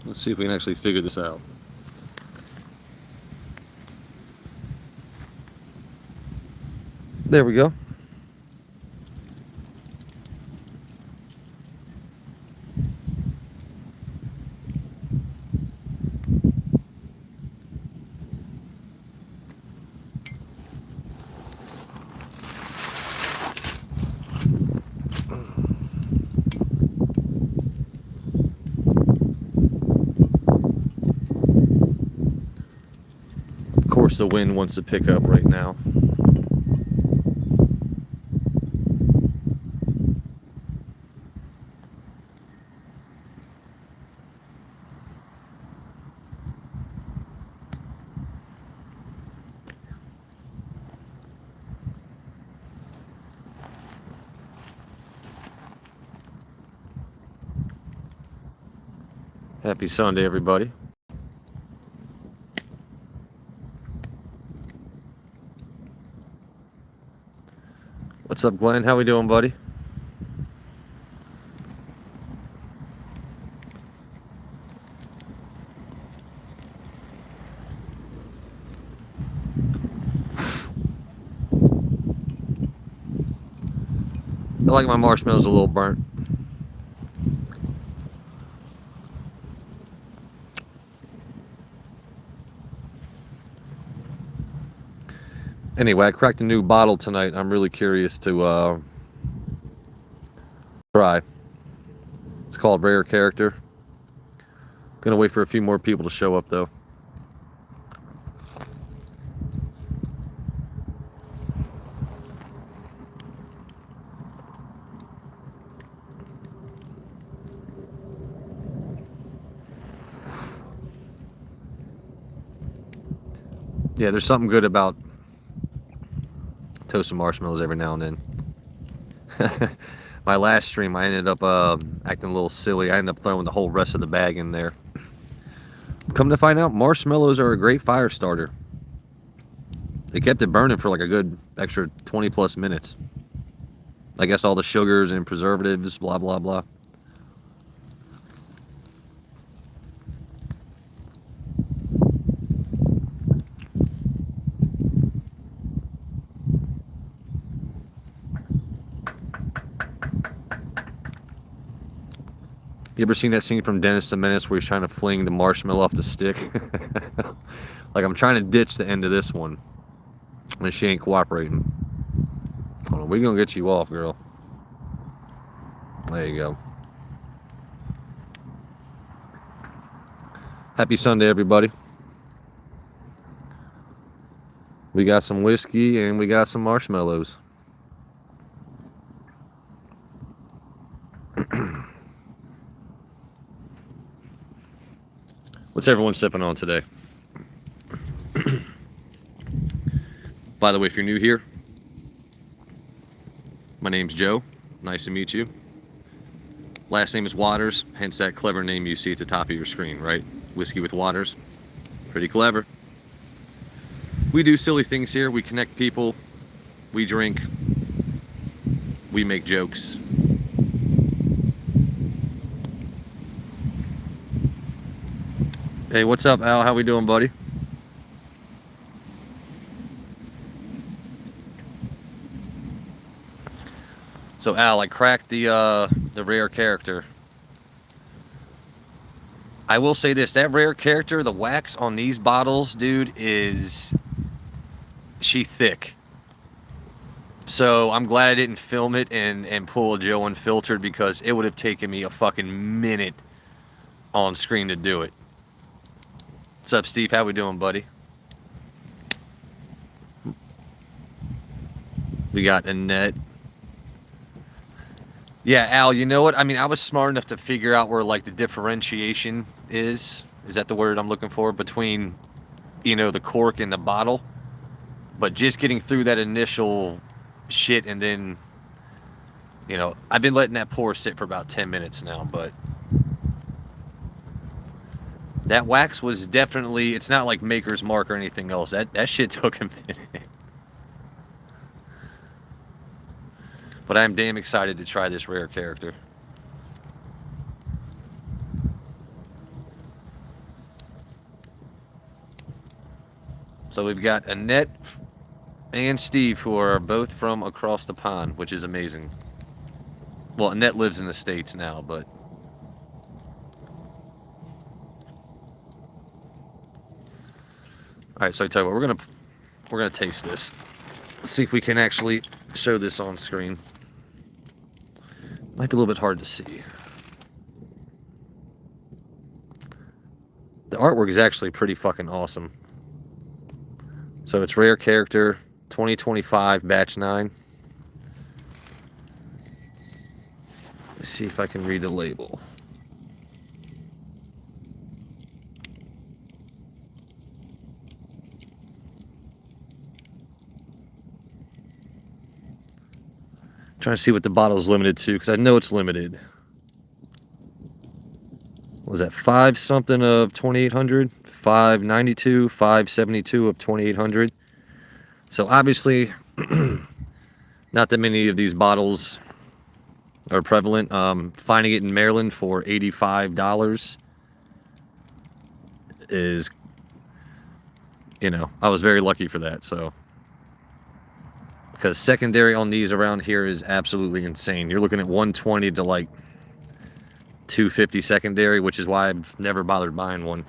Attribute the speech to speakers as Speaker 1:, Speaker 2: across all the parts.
Speaker 1: Let's see if we can actually figure this out. There we go. Of course, the wind wants to pick up right now. Happy Sunday, everybody. What's up, Glenn? How we doing, buddy? I like my marshmallows a little burnt. Anyway, I cracked a new bottle tonight. I'm really curious to try. It's called Rare Character. Gonna wait for a few more people to show up, though. Yeah, there's something good about toasted marshmallows every now and then. My last stream, I ended up acting a little silly. I ended up throwing the whole rest of the bag in there. Come to find out, marshmallows are a great fire starter. They kept it burning for like a good extra 20 plus minutes. I guess all the sugars and preservatives, blah, blah, blah. You ever seen that scene from Dennis the Menace where he's trying to fling the marshmallow off the stick? Like, I'm trying to ditch the end of this one, and she ain't cooperating. Hold on, we're gonna get you off, girl. There you go. Happy Sunday, everybody. We got some whiskey and we got some marshmallows. What's everyone sipping on today? By the way, if you're new here, my name's Joe. Nice to meet you. Last name is Waters, hence that clever name you see at the top of your screen, right? Whiskey with Waters. Pretty clever. We do silly things here. We connect people. We drink. We make jokes. Hey, what's up, Al? How we doing, buddy? So, Al, I cracked the Rare Character. I will say this, that Rare Character, the wax on these bottles, dude, is she thick. So I'm glad I didn't film it and pull a Joe Unfiltered, because it would have taken me a fucking minute on screen to do it. What's up, Steve? How we doing, buddy? We got Annette. Yeah, Al, you know what? I mean, I was smart enough to figure out where, like, the differentiation is. Is that the word I'm looking for? Between, you know, the cork and the bottle. But just getting through that initial shit, and then, you know, I've been letting that pour sit for about 10 minutes now, but that wax was definitely, it's not like Maker's Mark or anything else. That shit took a minute. But I'm damn excited to try this Rare Character. So we've got Annette and Steve, who are both from across the pond, which is amazing. Well, Annette lives in the States now, but all right. So I tell you what, we're gonna taste this. Let's see if we can actually show this on screen. Might be a little bit hard to see. The artwork is actually pretty fucking awesome. So it's Rare Character 2025 Batch 9. Let's see if I can read the label. Trying to see what the bottle is limited to, because I know it's limited. What was that 5 something of 2800? 592, 572 of 2800. So obviously, not that many of these bottles are prevalent. Finding it in Maryland for $85 is, you know, I was very lucky for that. So, because secondary on these around here is absolutely insane. You're looking at 120 to like 250 secondary, which is why I've never bothered buying one.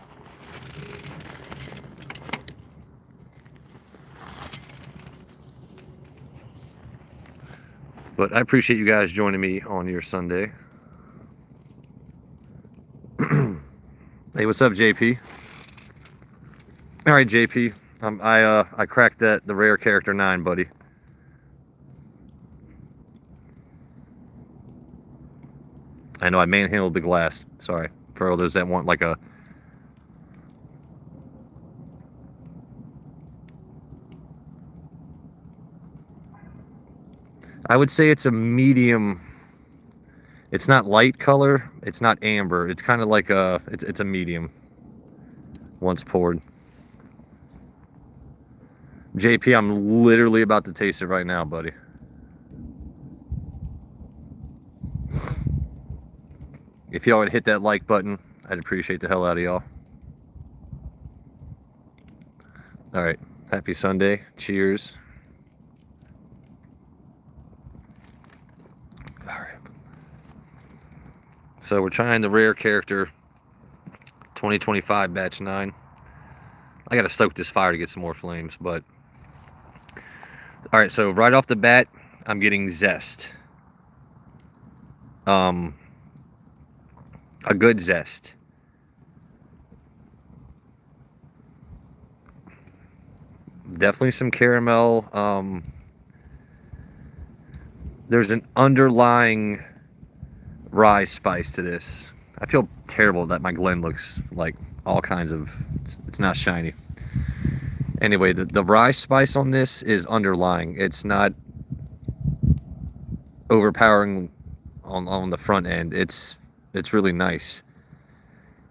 Speaker 1: But I appreciate you guys joining me on your Sunday. Hey, what's up, JP? All right, JP. I cracked the Rare Character 9, buddy. I know I manhandled the glass. Sorry for all those that want like a. I would say it's a medium. It's not light color. It's not amber. It's kind of like a. It's a medium. Once poured. JP, I'm literally about to taste it right now, buddy. If y'all would hit that like button, I'd appreciate the hell out of y'all. All right. Happy Sunday. Cheers. All right. So we're trying the Rare Character 2025 Batch 9. I got to stoke this fire to get some more flames, but... All right, so right off the bat, I'm getting zest. A good zest. Definitely some caramel. There's an underlying rye spice to this. I feel terrible that my Glen looks like all kinds of... It's not shiny. Anyway, the rye spice on this is underlying. It's not overpowering on the front end. It's really nice.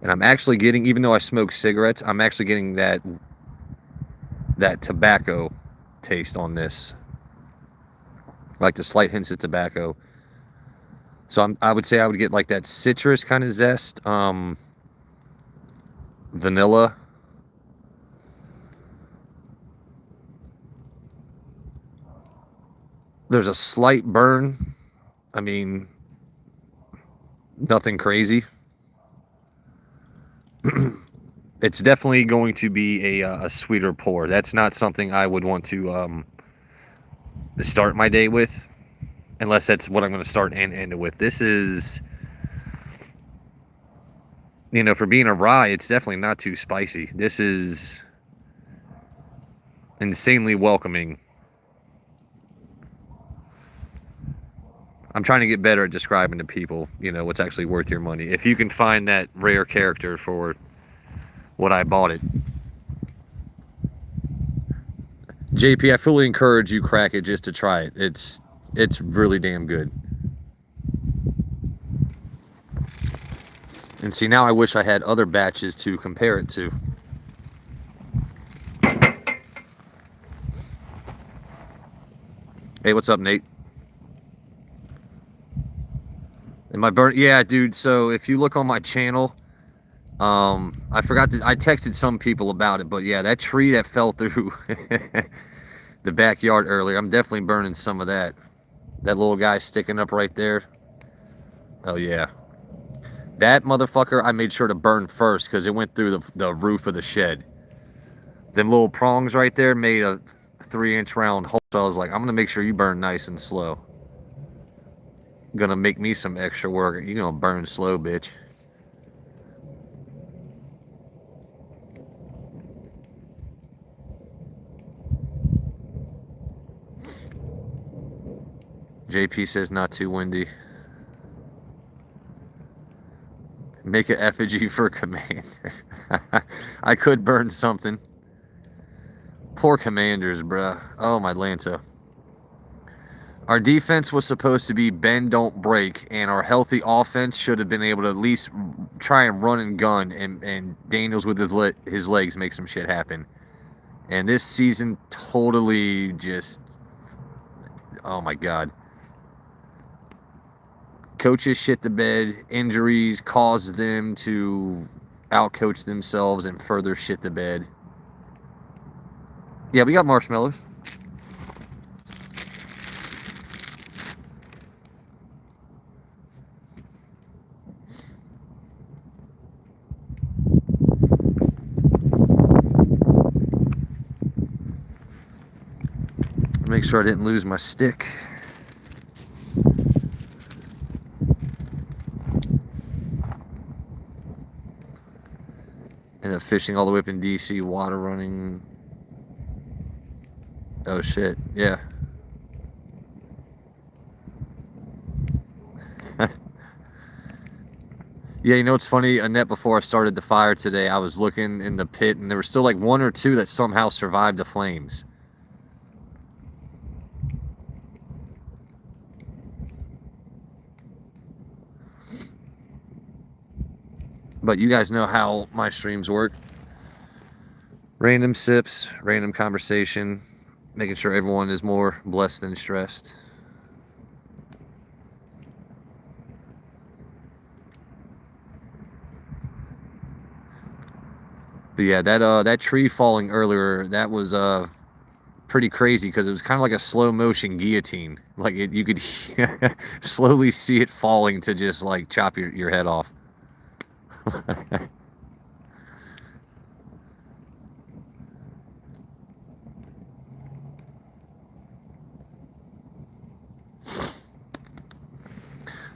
Speaker 1: And I'm actually getting, even though I smoke cigarettes, I'm actually getting that tobacco taste on this. Like the slight hints of tobacco. So I would say I would get like that citrus kind of zest, vanilla. There's a slight burn. I mean, nothing crazy. It's definitely going to be a sweeter pour. That's not something I would want to start my day with, unless that's what I'm going to start and end it with. This is, you know, for being a rye, it's definitely not too spicy. This is insanely welcoming. I'm trying to get better at describing to people, you know, what's actually worth your money. If you can find that Rare Character for what I bought it. JP, I fully encourage you crack it just to try it. It's really damn good. And see, now I wish I had other batches to compare it to. Hey, what's up, Nate? And my burn, yeah, dude. So if you look on my channel, I forgot to. I texted some people about it, but yeah, that tree that fell through the backyard earlier, I'm definitely burning some of that. That little guy sticking up right there. Oh yeah, that motherfucker. I made sure to burn first because it went through the roof of the shed. Them little prongs right there made a 3-inch round hole. So I was like, I'm gonna make sure you burn nice and slow. Gonna make me some extra work. You gonna burn slow, bitch. JP says not too windy. Make an effigy for Commander. I could burn something. Poor Commanders, bruh. Oh, my Lanta. Our defense was supposed to be bend, don't break, and our healthy offense should have been able to at least try and run and gun, and Daniels with his legs make some shit happen. And this season totally just, oh my God. Coaches shit the bed, injuries caused them to outcoach themselves and further shit the bed. Yeah, we got marshmallows. Make sure I didn't lose my stick. Ended up fishing all the way up in DC, water running. Oh shit, yeah. Yeah, you know what's funny? Annette, before I started the fire today, I was looking in the pit and there were still like 1 or 2 that somehow survived the flames. But you guys know how my streams work. Random sips, random conversation, making sure everyone is more blessed than stressed. But yeah, that tree falling earlier, that was pretty crazy because it was kind of like a slow motion guillotine. Like you could slowly see it falling to just like chop your head off.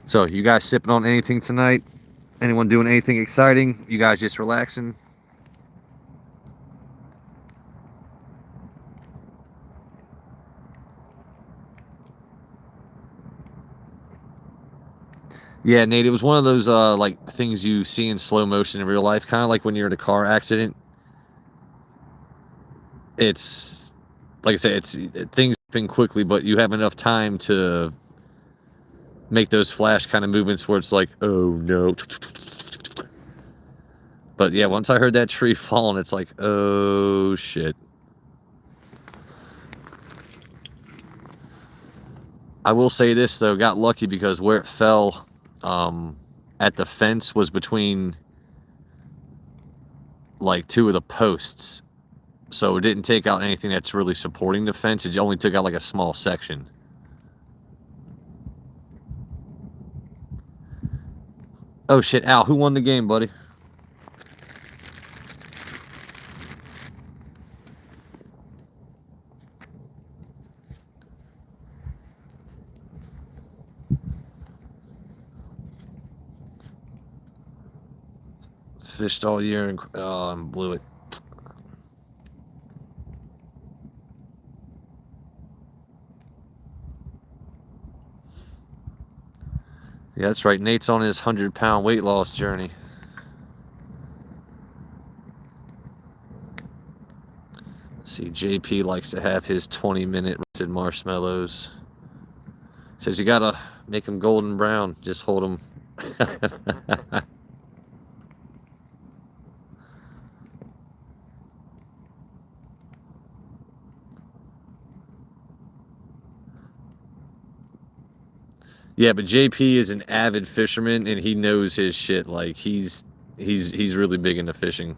Speaker 1: So, you guys sipping on anything tonight? Anyone doing anything exciting? You guys just relaxing? Yeah, Nate, it was one of those like things you see in slow motion in real life, kind of like when you're in a car accident. It's like I say, things happen quickly, but you have enough time to make those flash kind of movements where it's like, oh no. But yeah, once I heard that tree falling, it's like, oh shit. I will say this though, got lucky because where it fell at the fence was between like 2 of the posts. So it didn't take out anything that's really supporting the fence. It only took out like a small section. Oh shit, Al, who won the game, buddy? Fished all year and blew it. Yeah, that's right. Nate's on his 100-pound weight loss journey. See, JP likes to have his 20-minute roasted marshmallows. Says you gotta make them golden brown. Just hold them. Yeah, but JP is an avid fisherman and he knows his shit. Like he He's really big into fishing.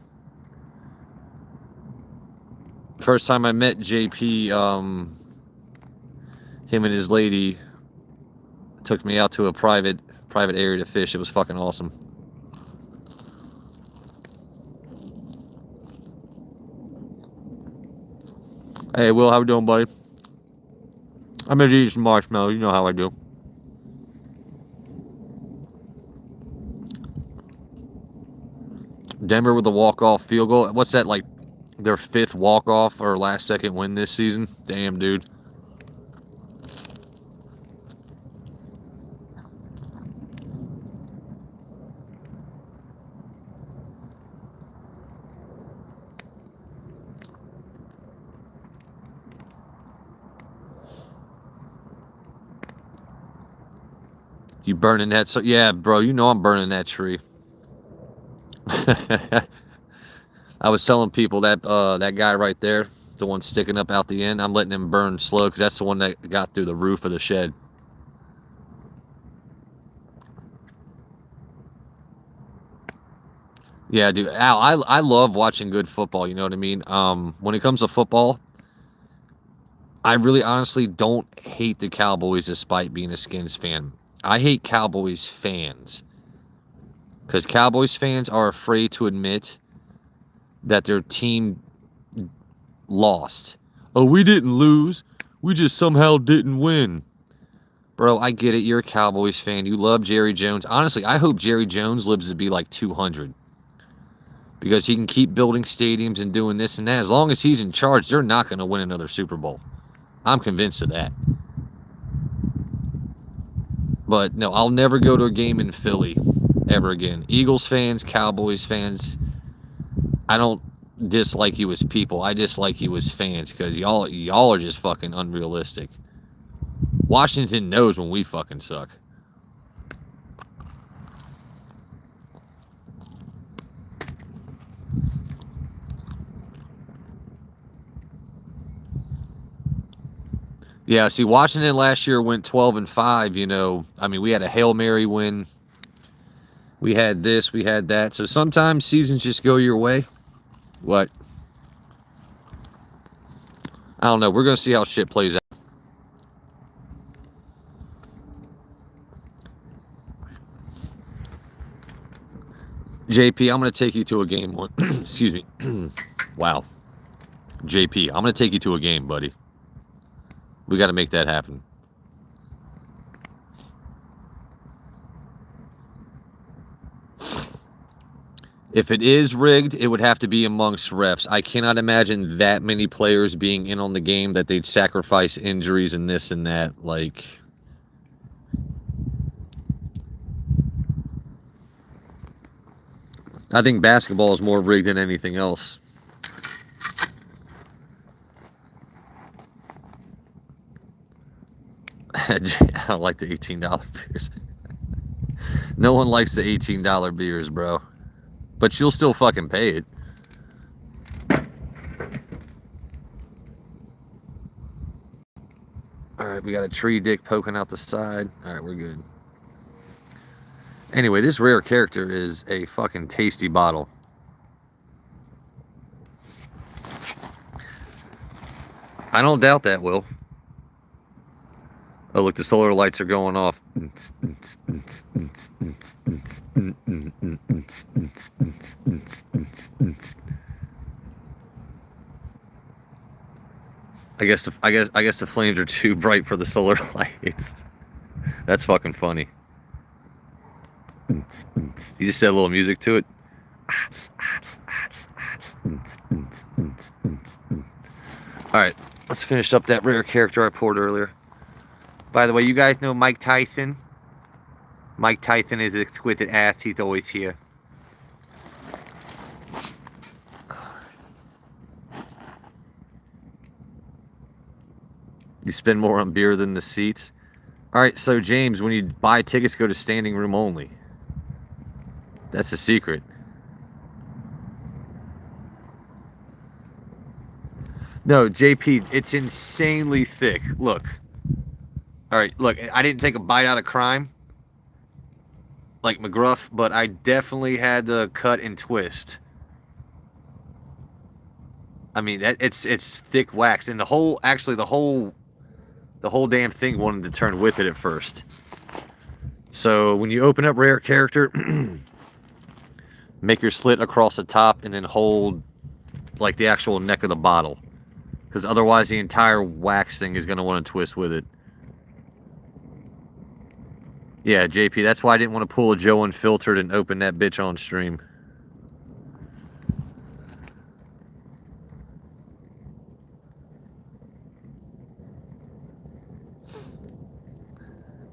Speaker 1: First time I met JP, him and his lady took me out to a private area to fish. It was fucking awesome. Hey, Will, how we doing, buddy? I'm gonna eat some marshmallows. You know how I do. Denver with a walk-off field goal. What's that, like their 5th walk-off or last-second win this season? Damn, dude. You burning that? So yeah, bro. You know I'm burning that tree. I was telling people that that guy right there, the one sticking up out the end, I'm letting him burn slow because that's the one that got through the roof of the shed. Yeah, dude. Al, I love watching good football. You know what I mean? When it comes to football, I really honestly don't hate the Cowboys despite being a Skins fan. I hate Cowboys fans because Cowboys fans are afraid to admit that their team lost. Oh, we didn't lose. We just somehow didn't win. Bro, I get it. You're a Cowboys fan. You love Jerry Jones. Honestly, I hope Jerry Jones lives to be like 200. Because he can keep building stadiums and doing this and that. As long as he's in charge, they're not going to win another Super Bowl. I'm convinced of that. But no, I'll never go to a game in Philly ever again. Eagles fans, Cowboys fans, I don't dislike you as people. I dislike you as fans because y'all are just fucking unrealistic. Washington knows when we fucking suck. Yeah, see, Washington last year went 12-5, you know. I mean, we had a Hail Mary win. We had this, we had that. So sometimes seasons just go your way. What? I don't know. We're going to see how shit plays out. JP, I'm going to take you to a game. Excuse me. Wow. JP, I'm going to take you to a game, buddy. We got to make that happen. If it is rigged, it would have to be amongst refs. I cannot imagine that many players being in on the game that they'd sacrifice injuries and this and that. Like, I think basketball is more rigged than anything else. I don't like the $18 beers. No one likes the $18 beers, bro. But you'll still fucking pay it. Alright, we got a tree dick poking out the side. Alright, we're good. Anyway, this rare character is a fucking tasty bottle. I don't doubt that, Will. Oh, look, the solar lights are going off. I guess the flames are too bright for the solar lights. That's fucking funny. You just said a little music to it. All right, let's finish up that rare character I poured earlier. By the way, you guys know Mike Tyson? Mike Tyson is an exquisite ass. He's always here. You spend more on beer than the seats. All right, so James, when you buy tickets, go to standing room only. That's the secret. No, JP, it's insanely thick. Look. All right, look, I didn't take a bite out of Crime. like McGruff, but I definitely had to cut and twist. I mean, it's thick wax, and the whole damn thing wanted to turn with it at first. So when you open up rare character, make your slit across the top and then hold like the actual neck of the bottle, because otherwise the entire wax thing is going to want to twist with it. Yeah, JP, that's why I didn't want to pull a Joe Unfiltered and open that bitch on stream.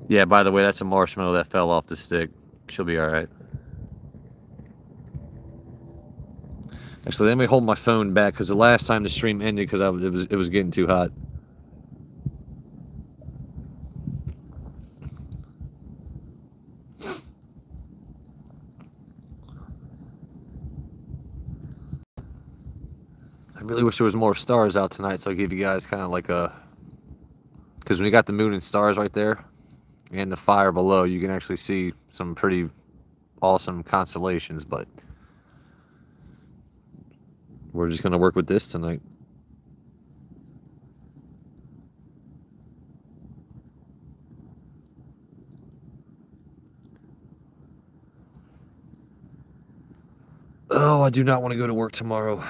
Speaker 1: Yeah, by the way, that's a marshmallow that fell off the stick. She'll be alright. Actually, let me hold my phone back, because the last time the stream ended because it was getting too hot. I really wish there was more stars out tonight, so I give you guys kind of like a... Because when you got the moon and stars right there, and the fire below, you can actually see some pretty awesome constellations, but we're just going to work with this tonight. Oh, I do not want to go to work tomorrow.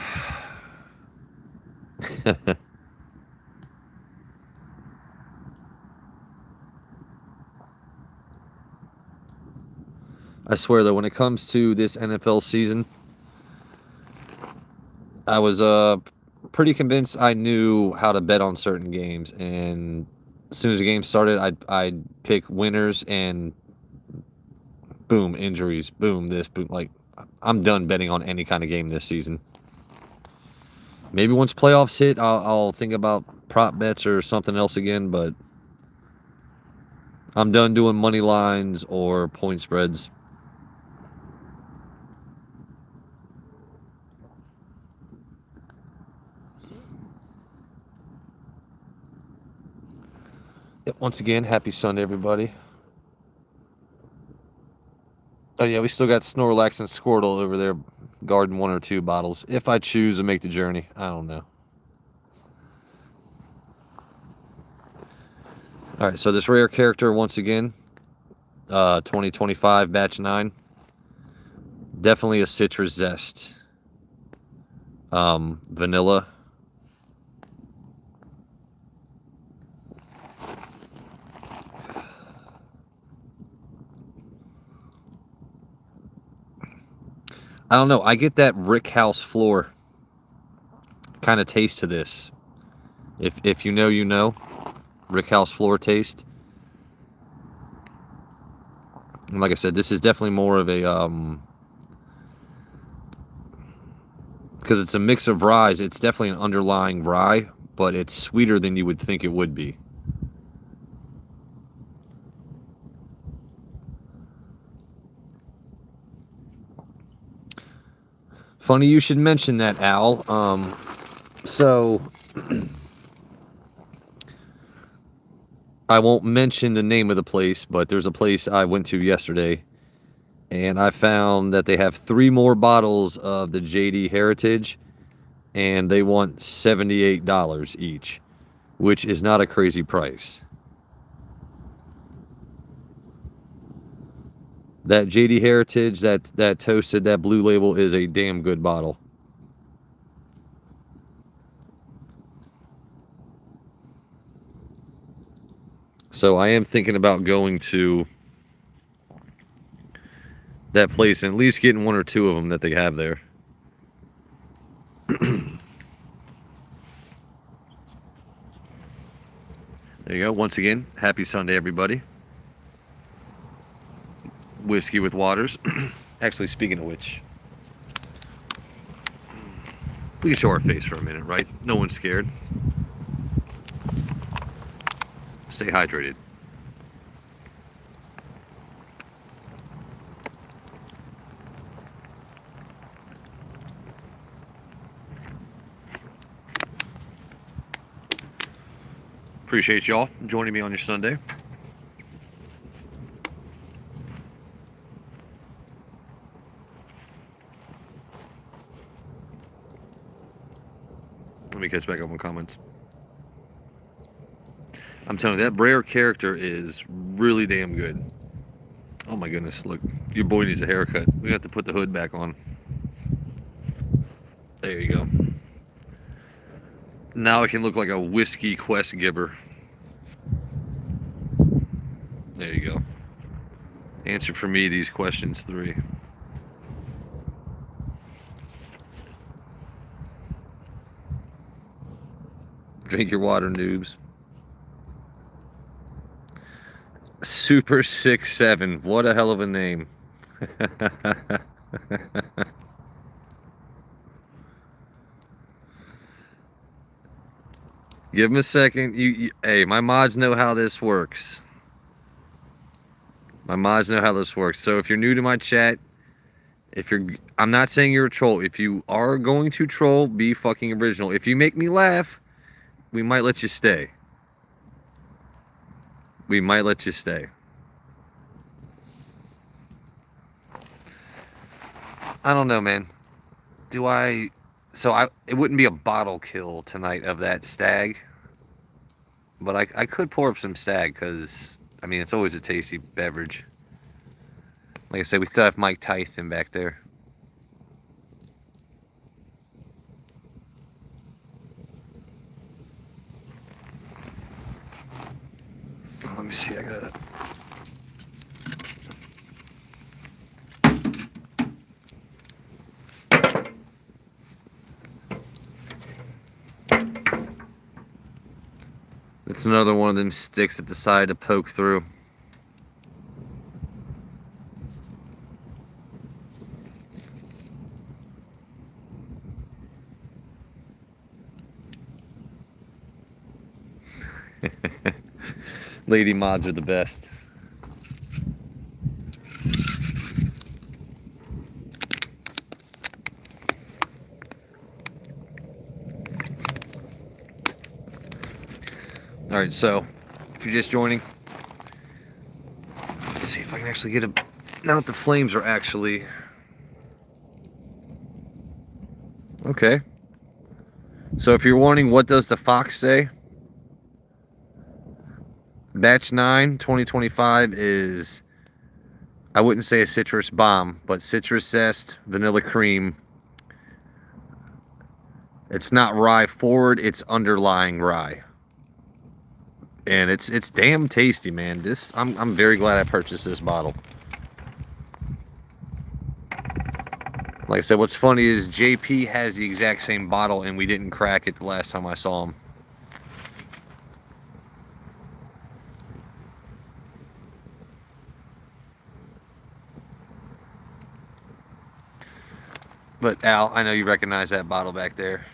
Speaker 1: I swear though, when it comes to this NFL season, I was pretty convinced I knew how to bet on certain games, and as soon as the game started, I'd pick winners, and boom, injuries, boom, this, boom. Like, I'm done betting on any kind of game this season. Maybe once playoffs hit, I'll think about prop bets or something else again, but I'm done doing money lines or point spreads. Yep, once again, happy Sunday, everybody. Oh yeah, we still got Snorlax and Squirtle over there, guarding 1 or 2 bottles. If I choose to make the journey, I don't know. All right, so this rare character, once again, 2025 batch 9. Definitely a citrus zest. Vanilla. I don't know. I get that Rick House floor kind of taste to this. If you know, you know. Rick House floor taste. And like I said, this is definitely more of a because it's a mix of ryes. It's definitely an underlying rye, but it's sweeter than you would think it would be. Funny you should mention that, Al. So I won't mention the name of the place, but there's a place I went to yesterday, and I found that they have 3 more bottles of the JD Heritage, and they want $78 each, which is not a crazy price. That JD Heritage, that toasted, that blue label is a damn good bottle. So I am thinking about going to that place and at least getting 1 or 2 of them that they have there. There you go. Once again, happy Sunday, everybody. Whiskey with Waters. Actually, speaking of which, we can show our face for a minute, right? No one's scared. Stay hydrated. Appreciate y'all joining me on your Sunday. Let me catch back up on comments. I'm telling you, that Brer character is really damn good. Oh my goodness, look, your boy needs a haircut. We have to put the hood back on. There you go. Now I can look like a whiskey quest giver. There you go. Answer for me these questions 3. Drink your water, noobs. Super 6'7". What a hell of a name. Give him a second. Hey, my mods know how this works. My mods know how this works. So if you're new to my chat, I'm not saying you're a troll. If you are going to troll, be fucking original. If you make me laugh, we might let you stay. We might let you stay. I don't know, man. It wouldn't be a bottle kill tonight of that stag. But I could pour up some stag because, I mean, it's always a tasty beverage. Like I said, we still have Mike Tyson back there. Let me see, I got it. It's another one of them sticks that decide to poke through. Lady mods are the best. All right, so if you're just joining, let's see if I can actually get a. Now that the flames are actually okay. So if you're wondering, what does the Fox say? Batch 9 2025 is, I wouldn't say a citrus bomb, but citrus zest, vanilla cream. It's not rye forward, it's underlying rye. And it's damn tasty, man. I'm very glad I purchased this bottle. Like I said, what's funny is JP has the exact same bottle and we didn't crack it the last time I saw him. But Al, I know you recognize that bottle back there.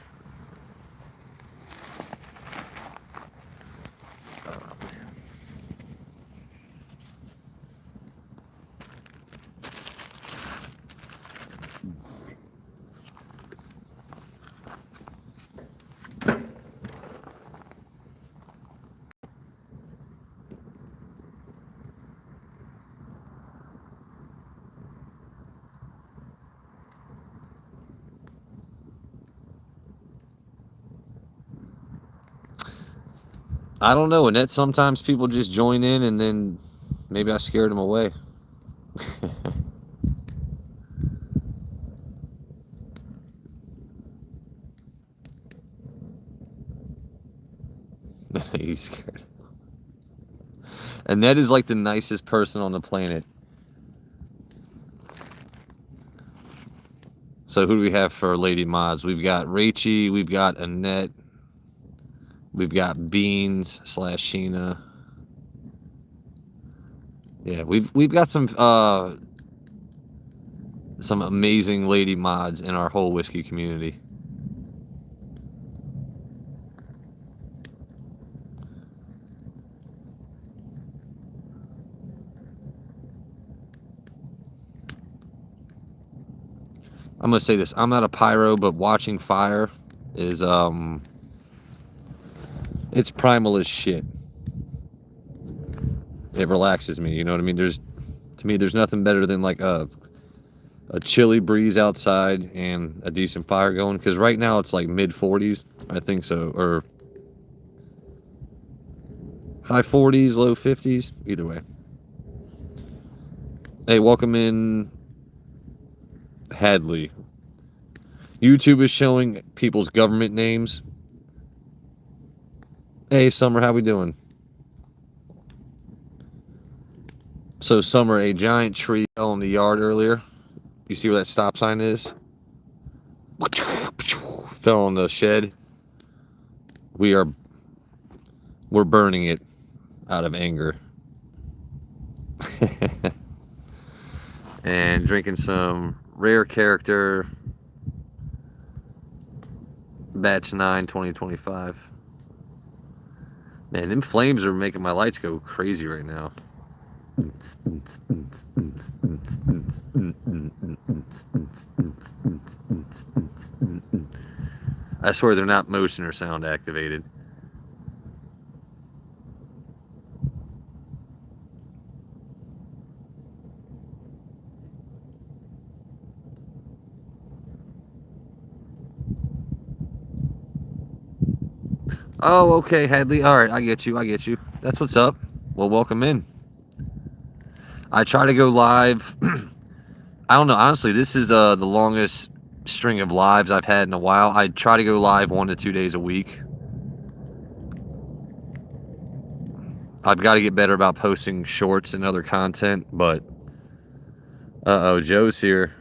Speaker 1: I don't know, Annette. Sometimes people just join in and then maybe I scared them away. You scared. Annette is like the nicest person on the planet. So who do we have for Lady Mods? We've got Rachie, we've got Annette, we've got Beans / Sheena. Yeah, we've got some amazing lady mods in our whole whiskey community. I'm gonna say this, I'm not a pyro, but watching fire is it's primal as shit. It relaxes me, you know what I mean? To me there's nothing better than like a a chilly breeze outside and a decent fire going, because right now it's like mid 40s, I think so, or high 40s, low 50s, either way. Hey, welcome in, Hadley. YouTube is showing people's government names. Hey, Summer, how we doing? So, Summer, a giant tree fell in the yard earlier. You see where that stop sign is? Fell on the shed. We're burning it out of anger. And drinking some rare character batch 9 2025. Man, them flames are making my lights go crazy right now. I swear they're not motion or sound activated. Oh, okay, Hadley. All right, I get you. That's what's up. Well, welcome in. I try to go live. I don't know. Honestly, this is the longest string of lives I've had in a while. I try to go live 1 to 2 days a week. I've got to get better about posting shorts and other content, but uh-oh, Joe's here.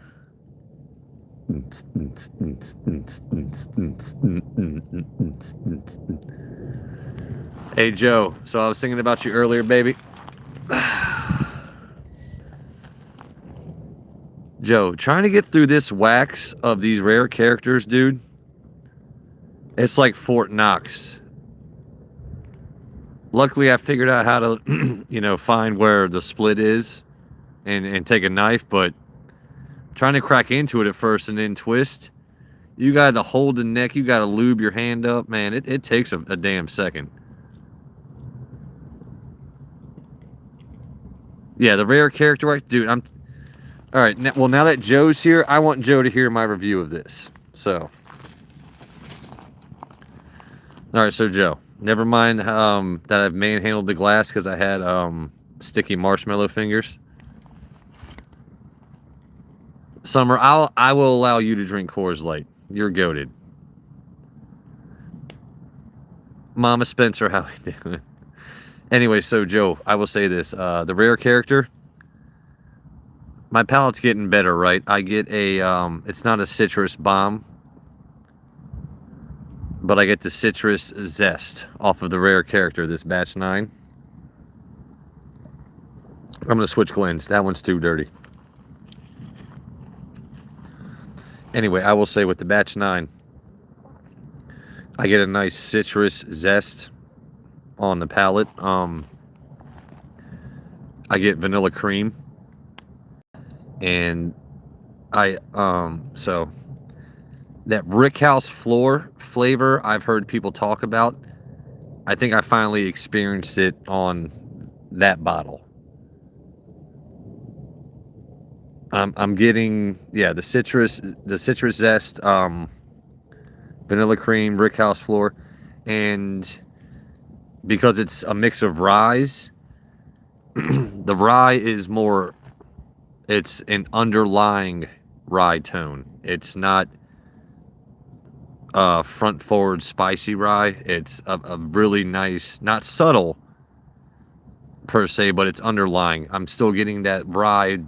Speaker 1: Hey, Joe. So I was thinking about you earlier, baby. Joe, trying to get through this wax of these rare characters, dude. It's like Fort Knox. Luckily, I figured out how to, find where the split is and take a knife, but trying to crack into it at first and then twist, you got to hold the neck, you got to lube your hand up. Man, it takes a damn second. Yeah, the rare character wax, dude, all right, now that Joe's here, I want Joe to hear my review of this. So, all right, so Joe, never mind that I've manhandled the glass because I had sticky marshmallow fingers. Summer, I will allow you to drink Coors Light. You're goated. Mama Spencer, how you doing? Anyway, so Joe, I will say this: the rare character. My palate's getting better, right? I get a, it's not a citrus bomb, but I get the citrus zest off of the rare character, this batch 9. I'm going to switch Glenn's. That one's too dirty. Anyway, I will say with the batch 9, I get a nice citrus zest on the palate. I get vanilla cream. And so that Rickhouse floor flavor I've heard people talk about, I think I finally experienced it on that bottle. I'm getting, yeah, the citrus zest, vanilla cream, Rickhouse floor, and because it's a mix of ryes, the rye is more, it's an underlying rye tone. It's not front forward spicy rye. It's a really nice, not subtle per se, but it's underlying. I'm still getting that rye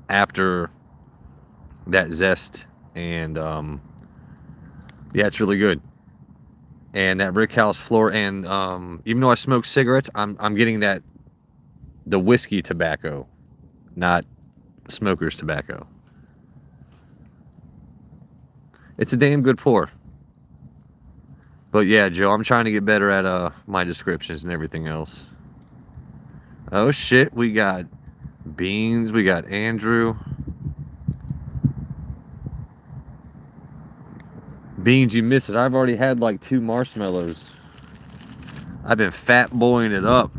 Speaker 1: after that zest, and yeah, it's really good. And that Rickhouse floor, and even though I smoke cigarettes, I'm getting that, the whiskey tobacco, not smoker's tobacco. It's a damn good pour. But yeah, Joe, I'm trying to get better at my descriptions and everything else. Oh shit, we got Beans, we got Andrew. Beans, you missed it. I've already had like 2 marshmallows. I've been fat boying it up.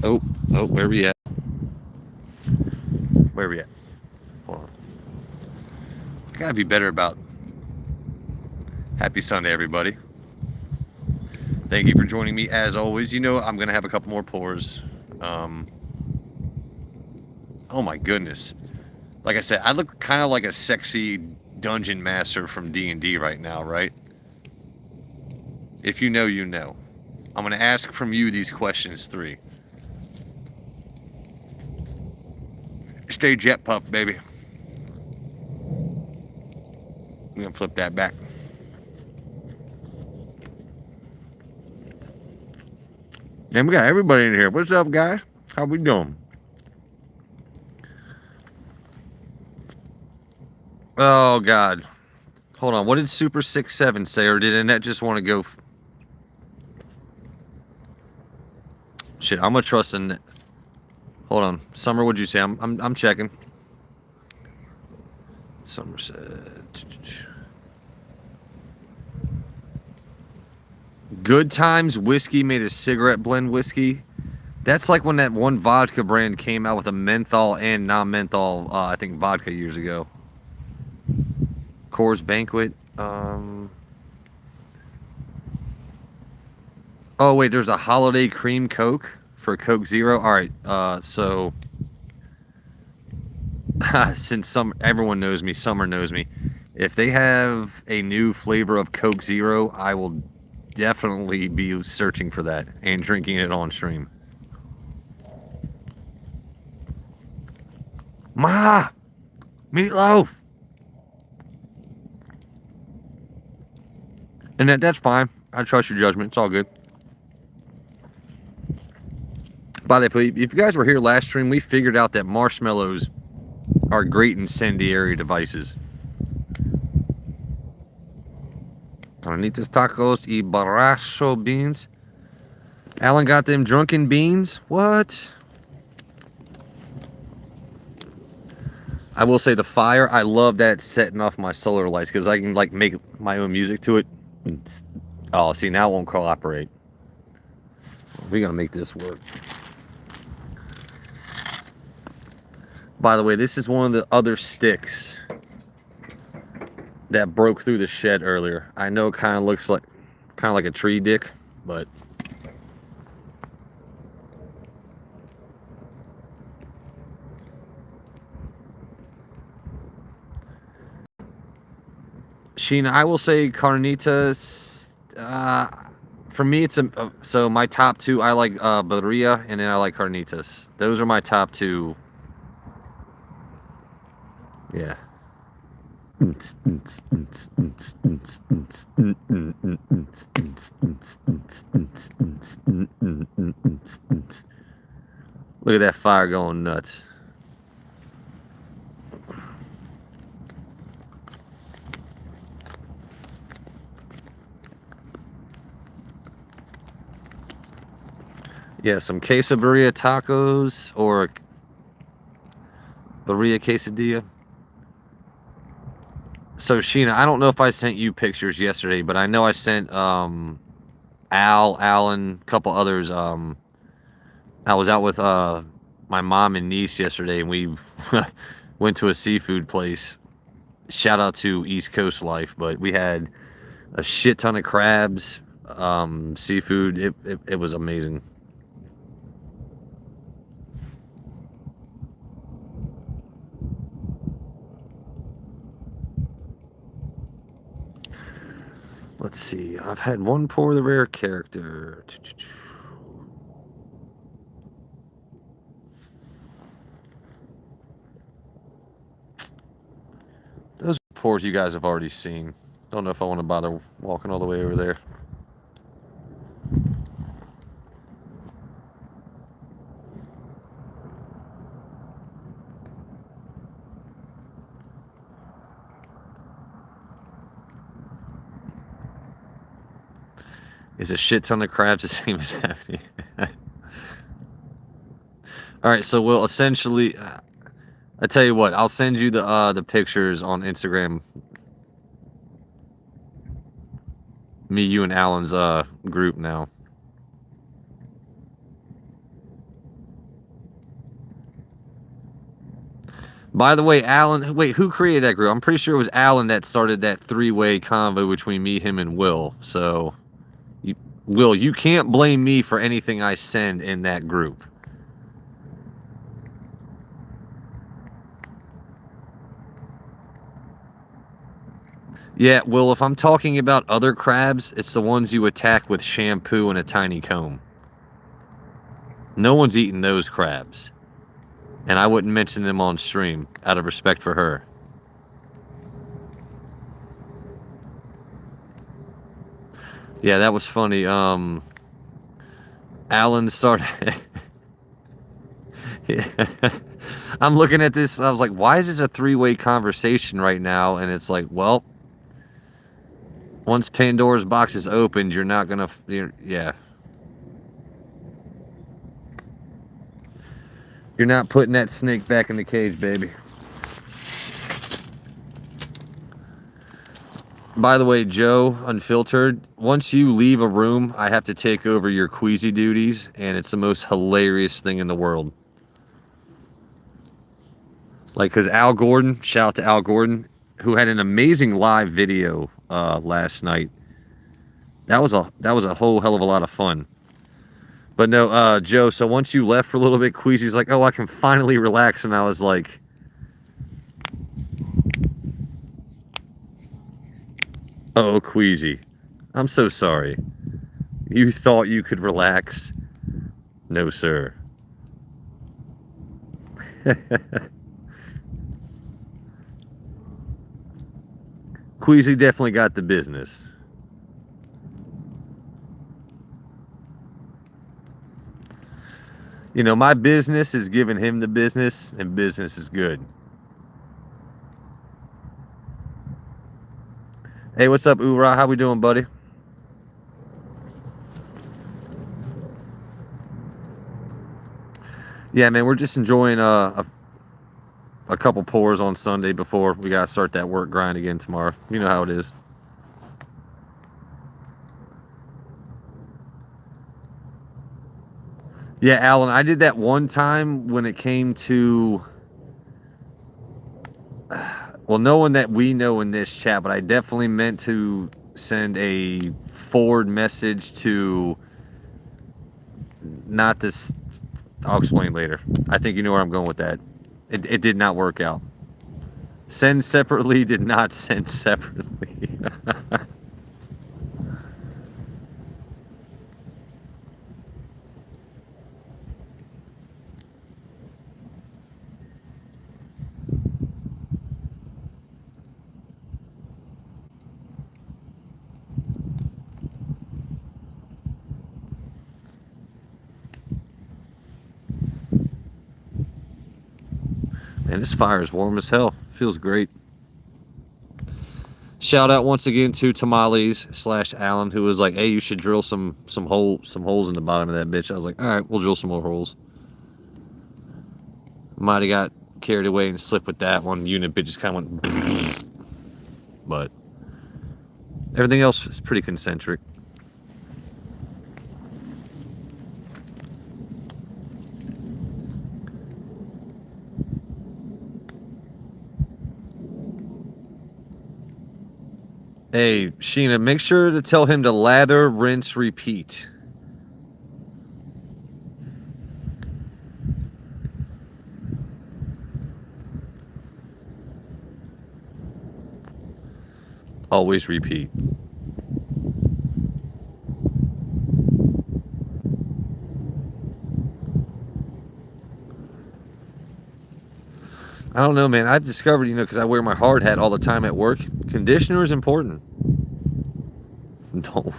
Speaker 1: Oh, where we at? Where are we at? Hold on. I gotta be better about. Happy Sunday, everybody. Thank you for joining me as always. You know I'm gonna have a couple more pours. Oh my goodness. Like I said, I look kind of like a sexy dungeon master from D&D right now, right? If you know, you know. I'm gonna ask from you these questions 3. Stay jet puff, baby. I'm gonna flip that back. And we got everybody in here. What's up, guys? How we doing? Oh, God. Hold on. What did Super 67 say? Or did Annette just want to go? Shit, I'm going to trust Annette. Hold on. Summer, what'd you say? I'm checking. Summer said... Good Times Whiskey made a cigarette blend whiskey. That's like when that one vodka brand came out with a menthol and non-menthol, I think, vodka years ago. Coors Banquet. Oh, wait, there's a holiday cream Coke for Coke Zero. All right, so since everyone knows me, Summer knows me. If they have a new flavor of Coke Zero, I will definitely be searching for that and drinking it on stream. Ma! Meatloaf! And that's fine. I trust your judgment. It's all good. By the way, if you guys were here last stream, we figured out that marshmallows are great incendiary devices. Carnitas tacos y borracho beans. Alan got them drunken beans? What? I will say the fire, I love that setting off my solar lights because I can like make my own music to it. Oh, see, now it won't cooperate. We're gonna make this work. By the way, this is one of the other sticks that broke through the shed earlier. I know it kind of looks like a tree dick, but Sheena, I will say carnitas. For me, it's so my top 2. I like birria, and then I like carnitas. Those are my top 2. Yeah. Look at that fire going nuts. Yeah, some quesadilla tacos or birria quesadilla. So Sheena, I don't know if I sent you pictures yesterday, but I know I sent Alan, a couple others. I was out with my mom and niece yesterday, and we went to a seafood place. Shout out to East Coast Life, but we had a shit ton of crabs, seafood. It was amazing. Let's see. I've had one pour of the rare character. Those pours you guys have already seen. Don't know if I want to bother walking all the way over there. Is a shit ton of crabs the same as happening? All right, so we'll essentially. I tell you what, I'll send you the pictures on Instagram. Me, you, and Alan's group now. By the way, Alan, wait, who created that group? I'm pretty sure it was Alan that started that three-way convo between me, him, and Will. So, Will, you can't blame me for anything I send in that group. Yeah, Will, if I'm talking about other crabs, it's the ones you attack with shampoo and a tiny comb. No one's eating those crabs. And I wouldn't mention them on stream, out of respect for her. Yeah, that was funny. Alan started... Yeah. I'm looking at this, I was like, why is this a three-way conversation right now? And it's like, well, once Pandora's box is opened, you're not gonna... yeah. You're not putting that snake back in the cage, baby. By the way, Joe, Unfiltered, once you leave a room, I have to take over your queasy duties, and it's the most hilarious thing in the world. Like, because Al Gordon, shout out to Al Gordon, who had an amazing live video last night. That was a whole hell of a lot of fun. But no, Joe, so once you left for a little bit, Queasy's like, oh, I can finally relax. And I was like, oh, Queasy, I'm so sorry. You thought you could relax? No, sir. Queasy definitely got the business. You know, my business is giving him the business, and business is good. Hey, what's up, Ura? How we doing, buddy? Yeah, man, we're just enjoying a couple pours on Sunday before we gotta start that work grind again tomorrow. You know how it is. Yeah, Alan, I did that one time when it came to, well, no one that we know in this chat, but I definitely meant to send a forward message to, not this, I'll explain later. I think you know where I'm going with that. It did not work out. Send separately did not send separately. Man, this fire is warm as hell. Feels great. Shout out once again to Tamales / Alan, who was like, hey, you should drill some holes in the bottom of that bitch. I was like, all right, we'll drill some more holes. Might have got carried away and slipped with that one. Unit bitch just kind of went, but everything else is pretty concentric. Hey, Sheena, make sure to tell him to lather, rinse, repeat. Always repeat. I don't know, man. I've discovered, you know, because I wear my hard hat all the time at work, conditioner is important. Don't.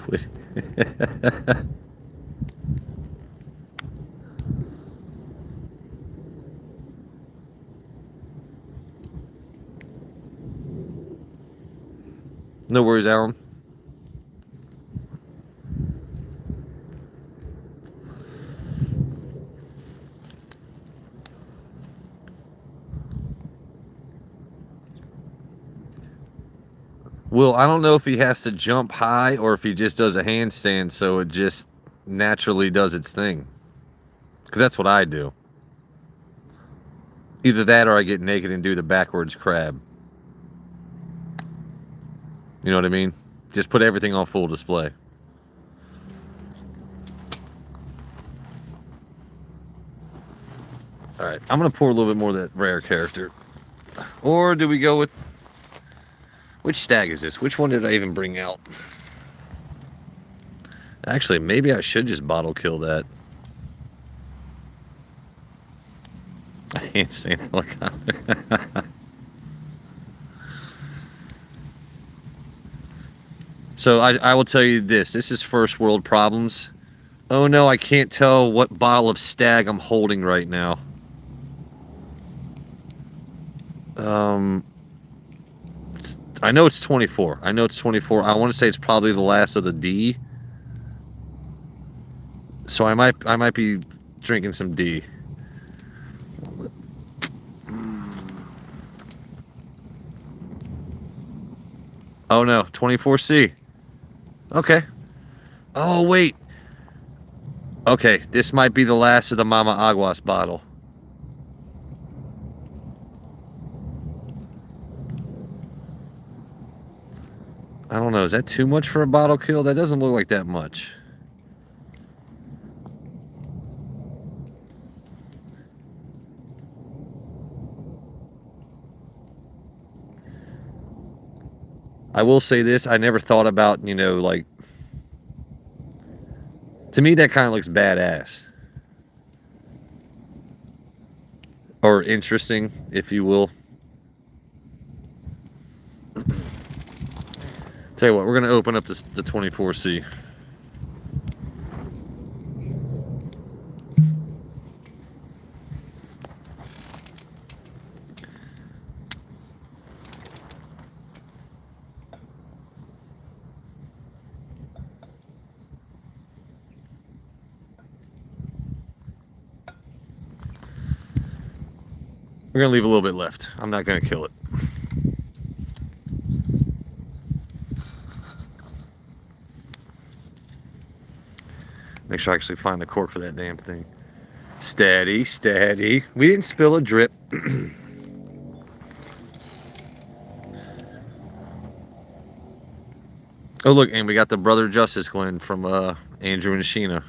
Speaker 1: No worries, Alan. Well, I don't know if he has to jump high or if he just does a handstand so it just naturally does its thing. Because that's what I do. Either that or I get naked and do the backwards crab. You know what I mean? Just put everything on full display. All right, I'm gonna pour a little bit more of that rare character. Or do we go with, which stag is this? Which one did I even bring out? Actually, maybe I should just bottle kill that. I can't say helicopter. So I will tell you this. This is first world problems. Oh no, I can't tell what bottle of stag I'm holding right now. I know it's 24. I know it's 24. I want to say it's probably the last of the D. So I might be drinking some D. Oh no, 24C. Okay. Oh wait. Okay, this might be the last of the Mama Aguas bottle. I don't know, is that too much for a bottle kill? That doesn't look like that much. I will say this, I never thought about, you know, like, to me that kind of looks badass. Or interesting, if you will. Tell you what, we're going to open up the 24C. We're going to leave a little bit left. I'm not going to kill it. Make sure I actually find the cork for that damn thing. Steady, steady. We didn't spill a drip. Oh look, and we got the Brother Justice Glen from Andrew and Sheena.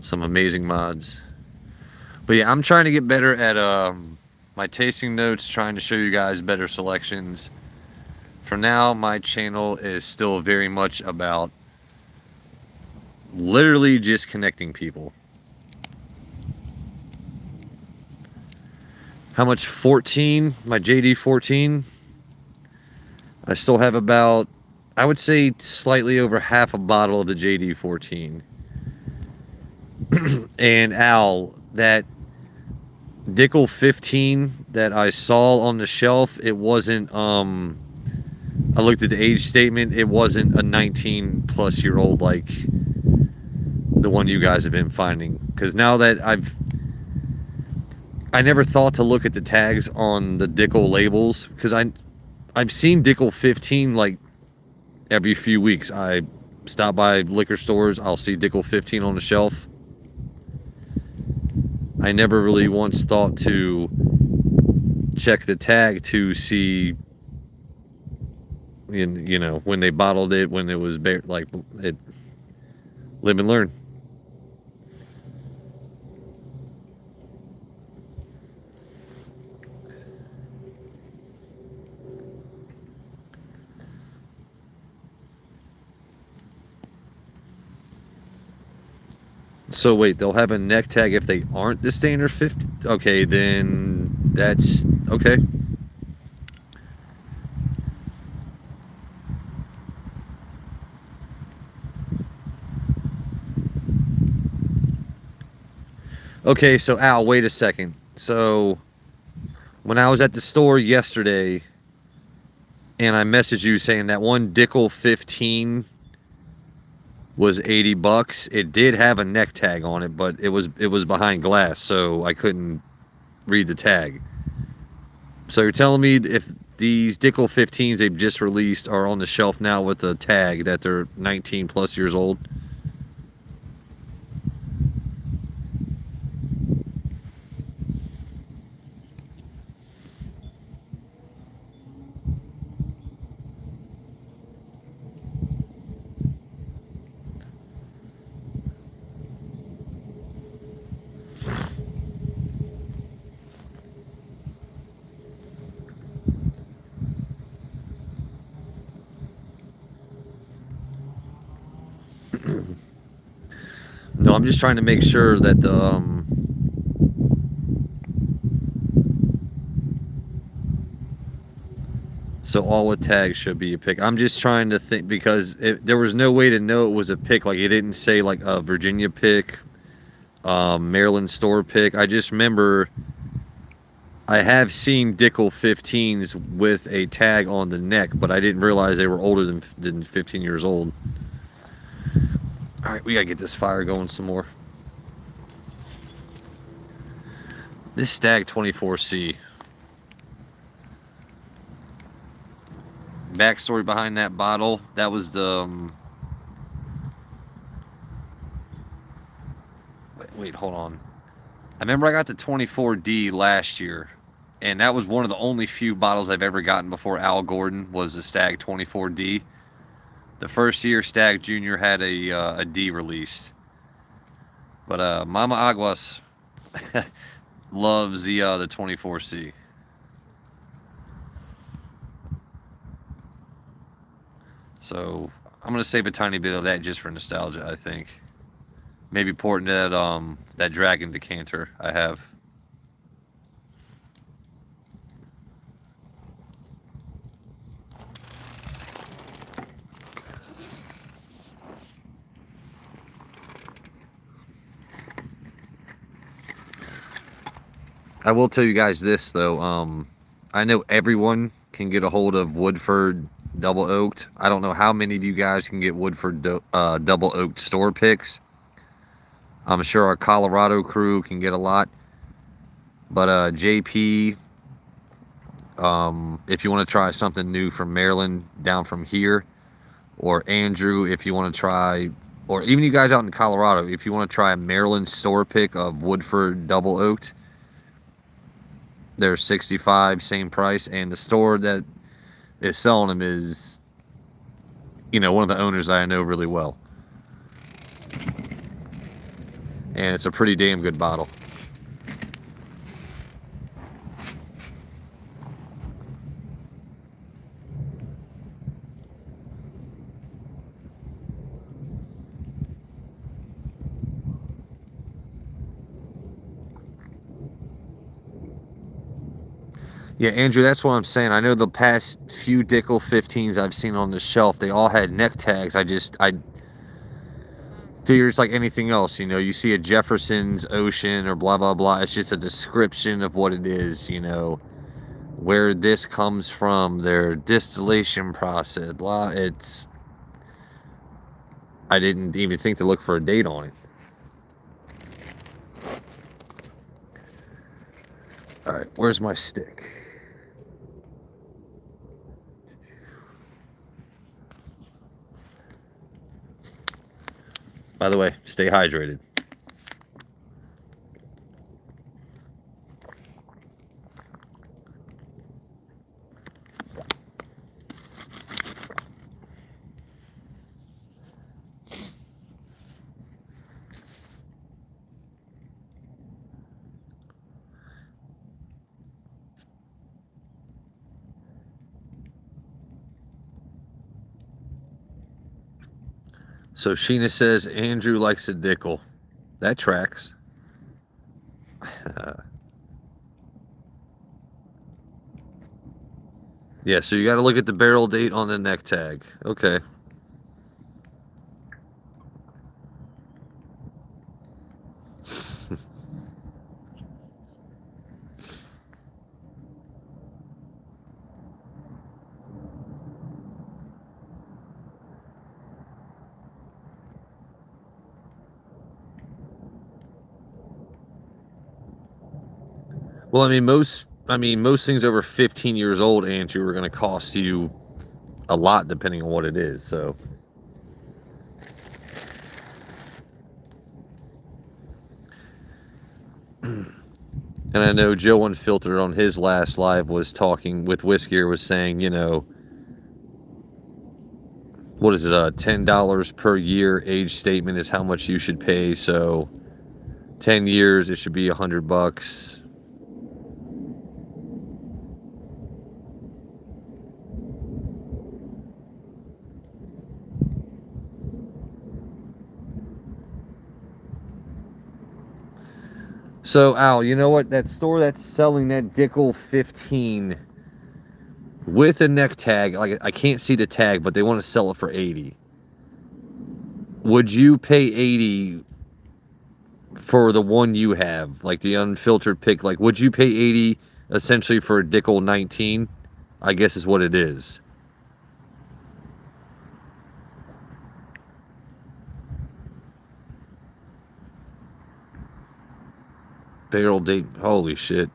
Speaker 1: Some amazing mods. But yeah, I'm trying to get better at my tasting notes, trying to show you guys better selections. For now, my channel is still very much about literally just connecting people. How much? 14? My JD 14. I still have about, I would say, slightly over half a bottle of the JD 14. And Al, that Dickel 15 that I saw on the shelf, it wasn't, I looked at the age statement, it wasn't a 19-plus-year-old like the one you guys have been finding. Because now that I never thought to look at the tags on the Dickel labels, because I've seen Dickel 15 like every few weeks. I stop by liquor stores, I'll see Dickel 15 on the shelf. I never really once thought to check the tag to see, you know, when they bottled it, when it was like it. Live and learn. So wait, they'll have a neck tag if they aren't the standard 50. Okay, then that's okay. Okay, so Al, wait a second. So when I was at the store yesterday and I messaged you saying that one Dickel 15 was 80 bucks, it did have a neck tag on it, but it was behind glass, so I couldn't read the tag. So you're telling me if these Dickel 15s they've just released are on the shelf now with a tag that they're 19 plus years old? I'm just trying to make sure that the so all with tags should be a pick. I'm just trying to think because there was no way to know it was a pick. Like it didn't say like a Virginia pick, Maryland store pick. I just remember I have seen Dickel 15s with a tag on the neck, but I didn't realize they were older than 15 years old. All right, we gotta get this fire going some more. This Stag 24C. Backstory behind that bottle, that was the wait, hold on. I remember I got the 24D last year, and that was one of the only few bottles I've ever gotten before Al Gordon was the Stag 24D. The first year Stag Junior had a D release, but Mama Aguas loves the 24C. So I'm gonna save a tiny bit of that just for nostalgia. I think maybe pour it into that Dragon decanter I have. I will tell you guys this though. I know everyone can get a hold of Woodford Double Oaked. I don't know how many of you guys can get Woodford Double Oaked store picks. I'm sure our Colorado crew can get a lot. But JP, if you want to try something new from Maryland down from here, or Andrew, if you want to try, or even you guys out in Colorado, if you want to try a Maryland store pick of Woodford Double Oaked, they're $65, same price, and the store that is selling them is, you know, one of the owners I know really well, and it's a pretty damn good bottle. Yeah, Andrew, that's what I'm saying. I know the past few Dickel 15s I've seen on the shelf, they all had neck tags. I figure it's like anything else, you know, you see a Jefferson's Ocean or blah, blah, blah. It's just a description of what it is, you know, where this comes from, their distillation process, blah. I didn't even think to look for a date on it. All right, where's my stick? By the way, stay hydrated. So Sheena says Andrew likes a Dickel. That tracks. Yeah, so you got to look at the barrel date on the neck tag. Okay. Well, I mean most things over 15 years old, Andrew, are going to cost you a lot depending on what it is. So and I know Joe Unfiltered on his last live was talking with Whiskey, was saying, you know, what is it, $10 per year age statement is how much you should pay. So 10 years, it should be $100. So, Al, you know what? That store that's selling that Dickel 15 with a neck tag, like I can't see the tag, but they want to sell it for 80. Would you pay 80 for the one you have, like the unfiltered pick? Like, would you pay 80 essentially for a Dickel 19? I guess is what it is. Barrel date, holy shit.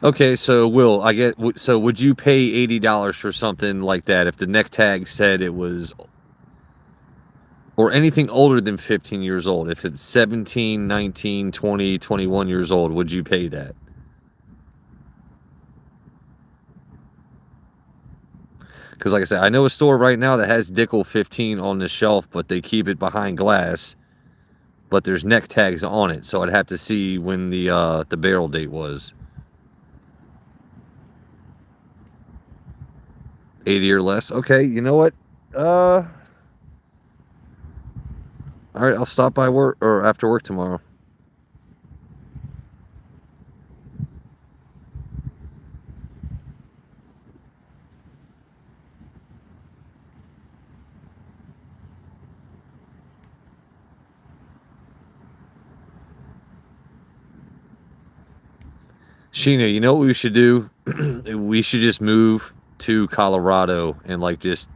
Speaker 1: Okay, so Will, so would you pay $80 for something like that if the neck tag said it was, or anything older than 15 years old? If it's 17, 19, 20, 21 years old, would you pay that? Because like I said, I know a store right now that has Dickel 15 on the shelf, but they keep it behind glass, but there's neck tags on it, so I'd have to see when the barrel date was. 80 or less. Okay, you know what? All right, I'll stop by work or after work tomorrow. Sheena, you know what we should do? We should just move to Colorado and like just,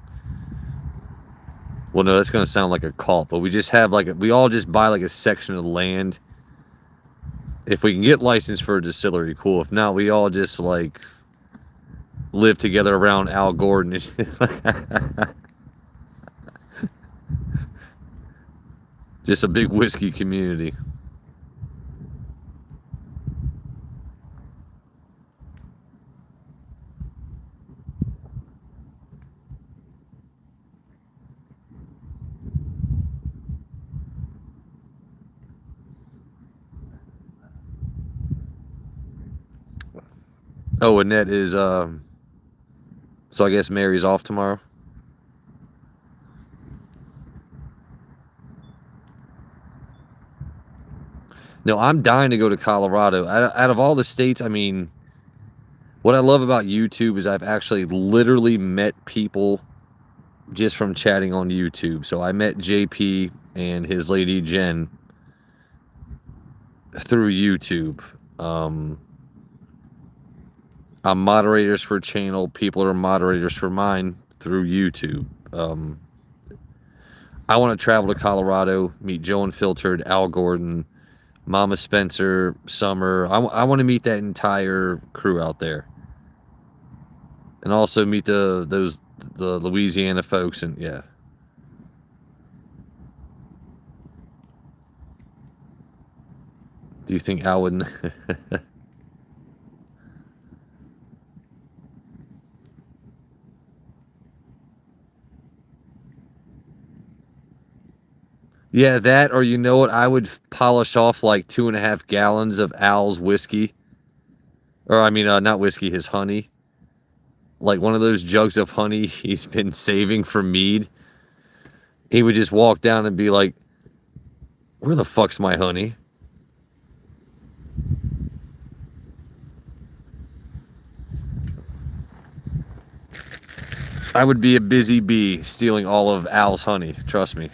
Speaker 1: well, no, that's going to sound like a cult, but we just have like, we all just buy like a section of land. If we can get licensed for a distillery, cool. If not, we all just like live together around Al Gordon. Just a big whiskey community. Oh, Annette is, so I guess Mary's off tomorrow. No, I'm dying to go to Colorado. Out of all the states, I mean, what I love about YouTube is I've actually literally met people just from chatting on YouTube. So I met JP and his lady Jen through YouTube. I'm moderators for a channel. People are moderators for mine through YouTube. I want to travel to Colorado, meet Joe Unfiltered, Al Gordon, Mama Spencer, Summer. I want to meet that entire crew out there, and also meet the Louisiana folks. And yeah, do you think Al would? Yeah, that, or you know what? I would polish off like 2.5 gallons of Al's whiskey, or I mean, not whiskey, his honey. Like one of those jugs of honey he's been saving for mead. He would just walk down and be like, "Where the fuck's my honey?" I would be a busy bee stealing all of Al's honey. Trust me.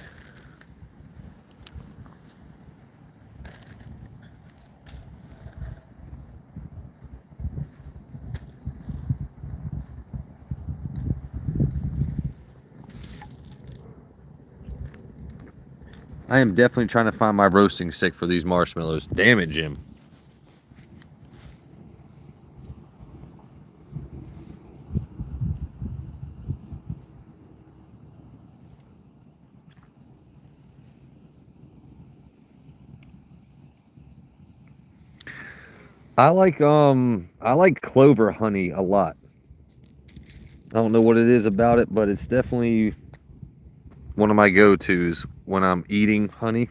Speaker 1: I am definitely trying to find my roasting stick for these marshmallows. Damn it, Jim. I like clover honey a lot. I don't know what it is about it, but it's definitely one of my go-tos when I'm eating honey.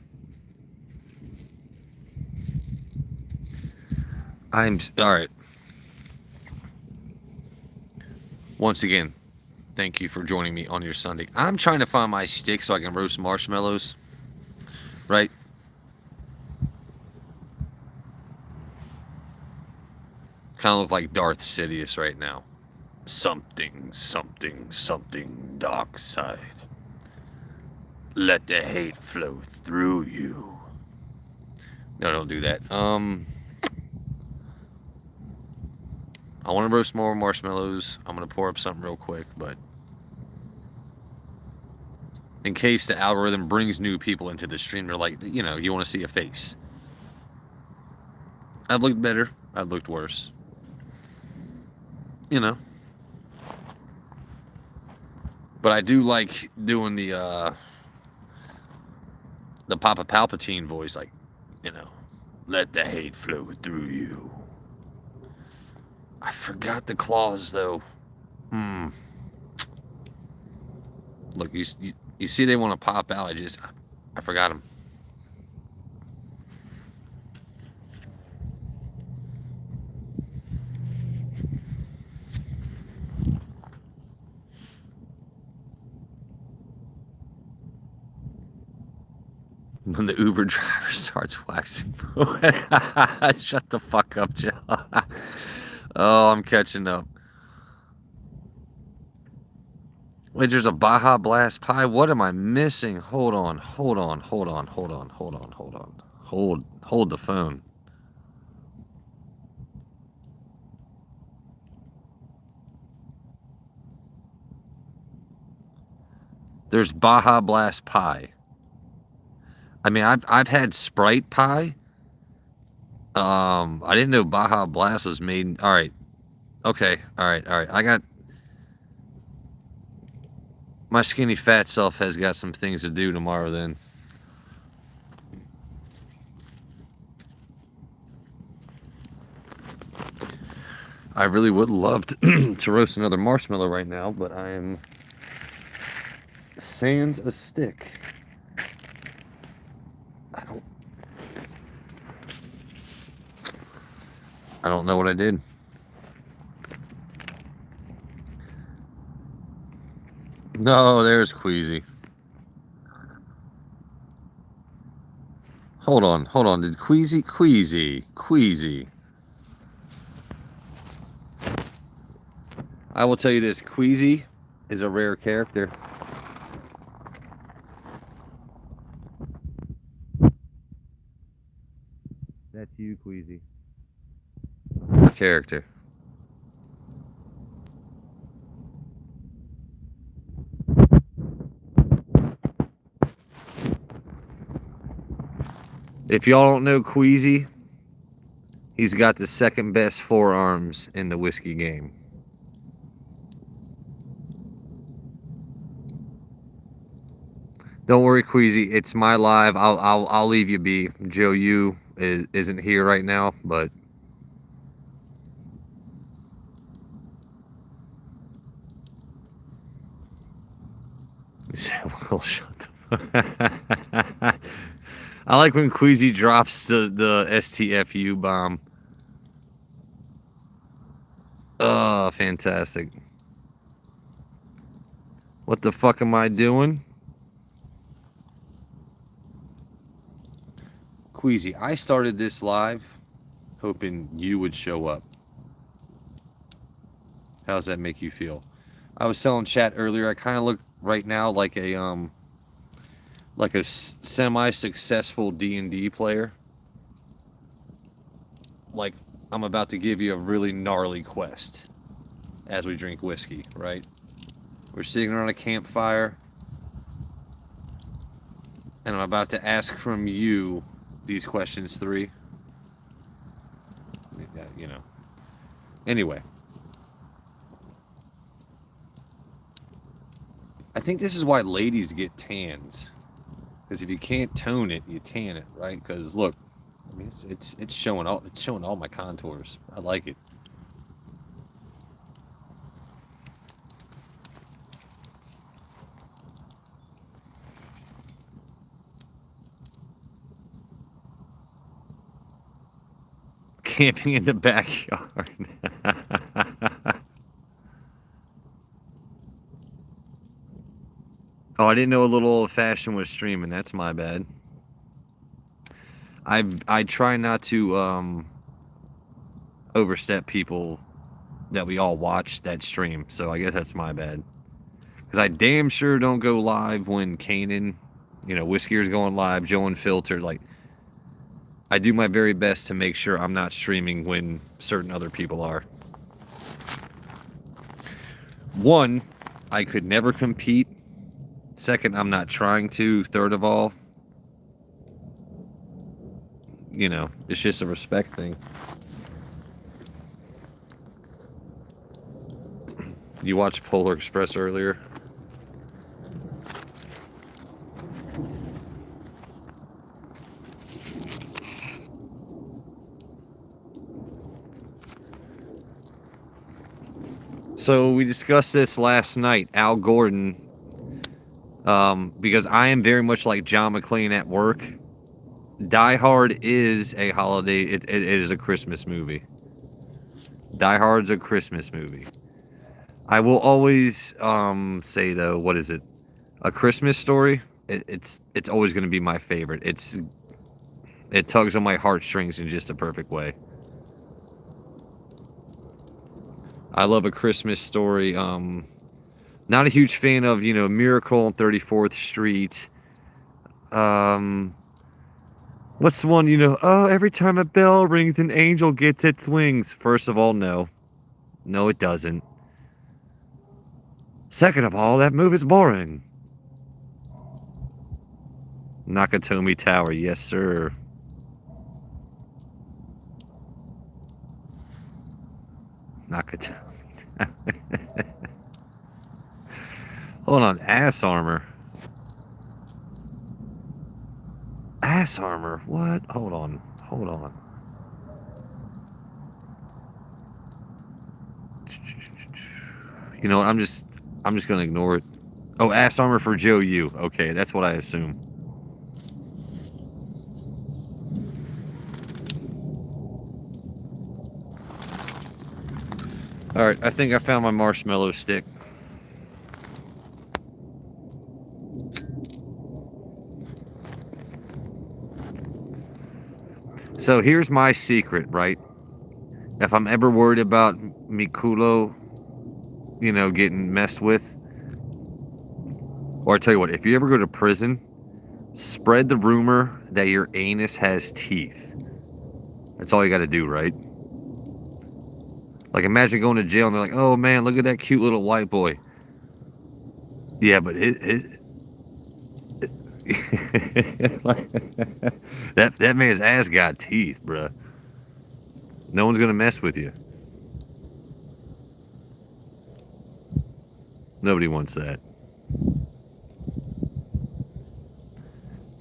Speaker 1: I'm all right. Once again, thank you for joining me on your Sunday. I'm trying to find my stick so I can roast marshmallows. Right? Kind of look like Darth Sidious right now. Something, something, something dark side. Let the hate flow through you. No, don't do that. I want to roast more marshmallows. I'm going to pour up something real quick, but in case the algorithm brings new people into the stream, they're like, you know, you want to see a face. I've looked better. I've looked worse. You know. But I do like doing the Papa Palpatine voice, like, you know, let the hate flow through you. I forgot the claws, though. Look, you see they want to pop out. I forgot them. When the Uber driver starts waxing. Shut the fuck up, Joe. Oh, I'm catching up. Wait, there's a Baja Blast pie? What am I missing? Hold on. Hold the phone. There's Baja Blast pie. I mean, I've had Sprite pie. I didn't know Baja Blast was made. All right. Okay. All right. I got my skinny fat self has got some things to do tomorrow then. I really would love to roast another marshmallow right now, but I am sans a stick. I don't know what I did. No, there's Queasy. Hold on. Did Queasy. I will tell you this, Queasy is a rare character. That's you, Queasy. Character. If y'all don't know Queasy, he's got the second best forearms in the whiskey game. Don't worry, Queasy. It's my live. I'll leave you be. Joe, you isn't here right now, but well, shut the fuck. I like when Queasy drops the STFU bomb. Oh, fantastic. What the fuck am I doing? Queasy, I started this live hoping you would show up. How does that make you feel? I was telling chat earlier, I kind of look right now like a semi-successful D&D player. Like I'm about to give you a really gnarly quest as we drink whiskey, right? We're sitting around a campfire and I'm about to ask from you these questions 3. You know. Anyway. I think this is why ladies get tans. Because if you can't tone it, you tan it, right? Because look, I mean, it's showing all my contours. I like it. Camping in the backyard. Oh, I didn't know a little old fashioned was streaming. That's my bad. I try not to overstep people that we all watch that stream. So I guess that's my bad. Because I damn sure don't go live when Kanan, Whiskey's going live, Joe Unfiltered. Like, I do my very best to make sure I'm not streaming when certain other people are. One, I could never compete. Second, I'm not trying to. Third of all, it's just a respect thing. You watched Polar Express earlier? So we discussed this last night, Al Gordon, because I am very much like John McClane at work. Die Hard is a holiday, it is a Christmas movie. Die Hard's a Christmas movie. I will always say though, what is it? A Christmas Story? It's always going to be my favorite. It tugs on my heartstrings in just a perfect way. I love A Christmas Story. Not a huge fan of, Miracle on 34th Street. What's the one, oh, every time a bell rings, an angel gets its wings. First of all, no. No, it doesn't. Second of all, that movie's boring. Nakatomi Tower, yes, sir. Nakatomi Tower. Hold on, Ass Armor. Ass Armor? What? Hold on. You know what? I'm just gonna ignore it. Oh, Ass Armor for Joe U. Okay, that's what I assume. Alright, I think I found my marshmallow stick. So here's my secret, right? If I'm ever worried about Mikulo, getting messed with, or I tell you what, if you ever go to prison, spread the rumor that your anus has teeth. That's all you got to do, right? Like, imagine going to jail and they're like, oh man, look at that cute little white boy. Yeah, but that man's ass got teeth, bruh. No one's gonna mess with you. Nobody wants that.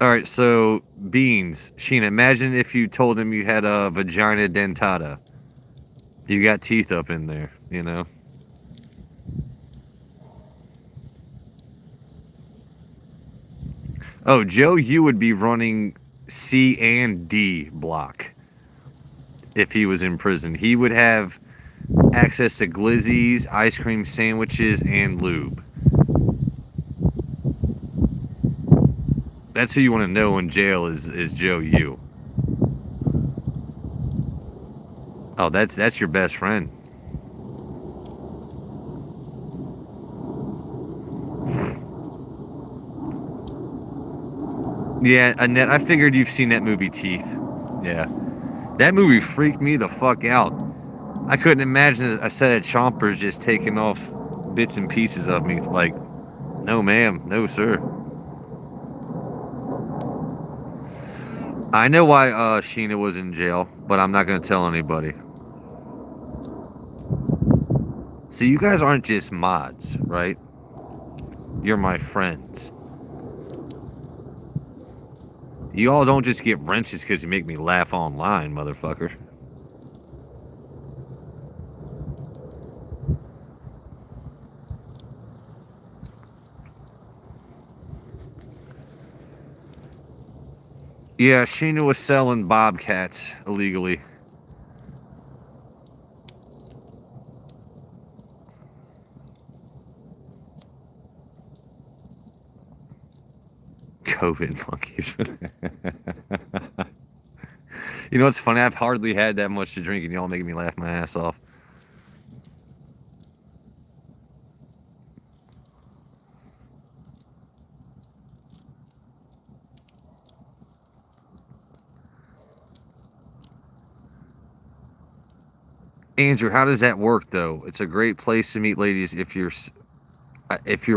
Speaker 1: Alright, so Beans. Sheena, imagine if you told him you had a vagina dentata. You got teeth up in there, Oh, Joe, you would be running C and D block if he was in prison. He would have access to glizzies, ice cream sandwiches, and lube. That's who you want to know in jail is Joe U. Oh, that's your best friend. Yeah, Annette, I figured you've seen that movie Teeth. Yeah. That movie freaked me the fuck out. I couldn't imagine a set of chompers just taking off bits and pieces of me. Like, no ma'am, no sir. I know why Sheena was in jail, but I'm not going to tell anybody. See, you guys aren't just mods, right? You're my friends. You all don't just get wrenches because you make me laugh online, motherfucker. Yeah, Sheena was selling bobcats illegally. COVID monkeys. You know what's funny? I've hardly had that much to drink, and y'all making me laugh my ass off. Andrew, how does that work though? It's a great place to meet ladies if you're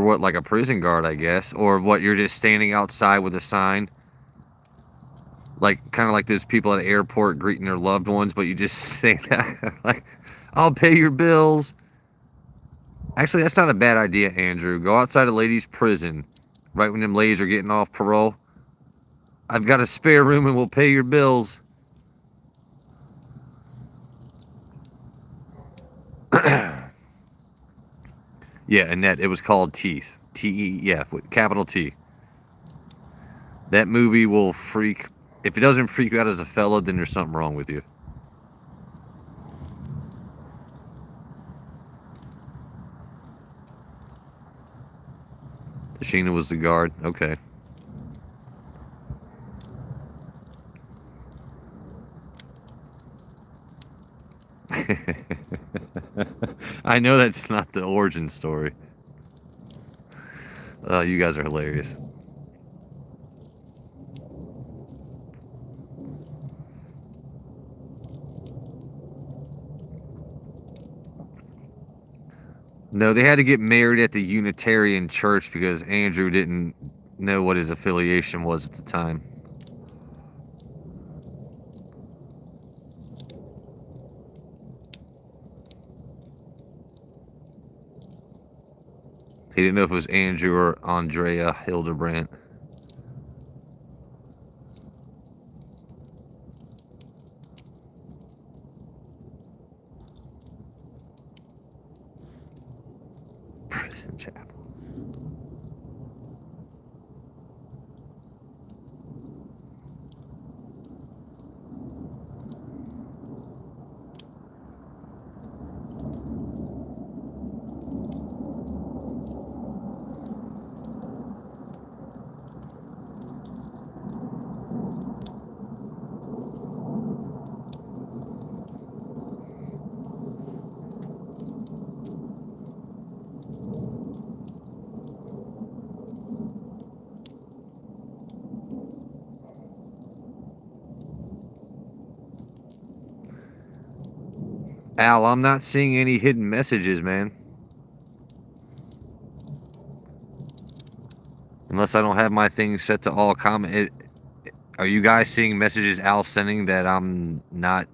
Speaker 1: what, like a prison guard, I guess, or what, you're just standing outside with a sign, like kind of like those people at an airport greeting their loved ones, but you just say that like, I'll pay your bills. Actually, that's not a bad idea, Andrew. Go outside a ladies' prison right when them ladies are getting off parole. I've got a spare room and we'll pay your bills. Yeah, Annette, it was called Teeth. T-E, yeah, with capital T. That movie will freak... If it doesn't freak you out as a fella, then there's something wrong with you. Sheena was the guard. Okay. I know that's not the origin story. You guys are hilarious. No, they had to get married at the Unitarian Church because Andrew didn't know what his affiliation was at the time. He didn't know if it was Andrew or Andrea Hildebrandt. Prison chapel. Al, I'm not seeing any hidden messages, man. Unless I don't have my thing set to all comment. Are you guys seeing messages Al's sending that I'm not?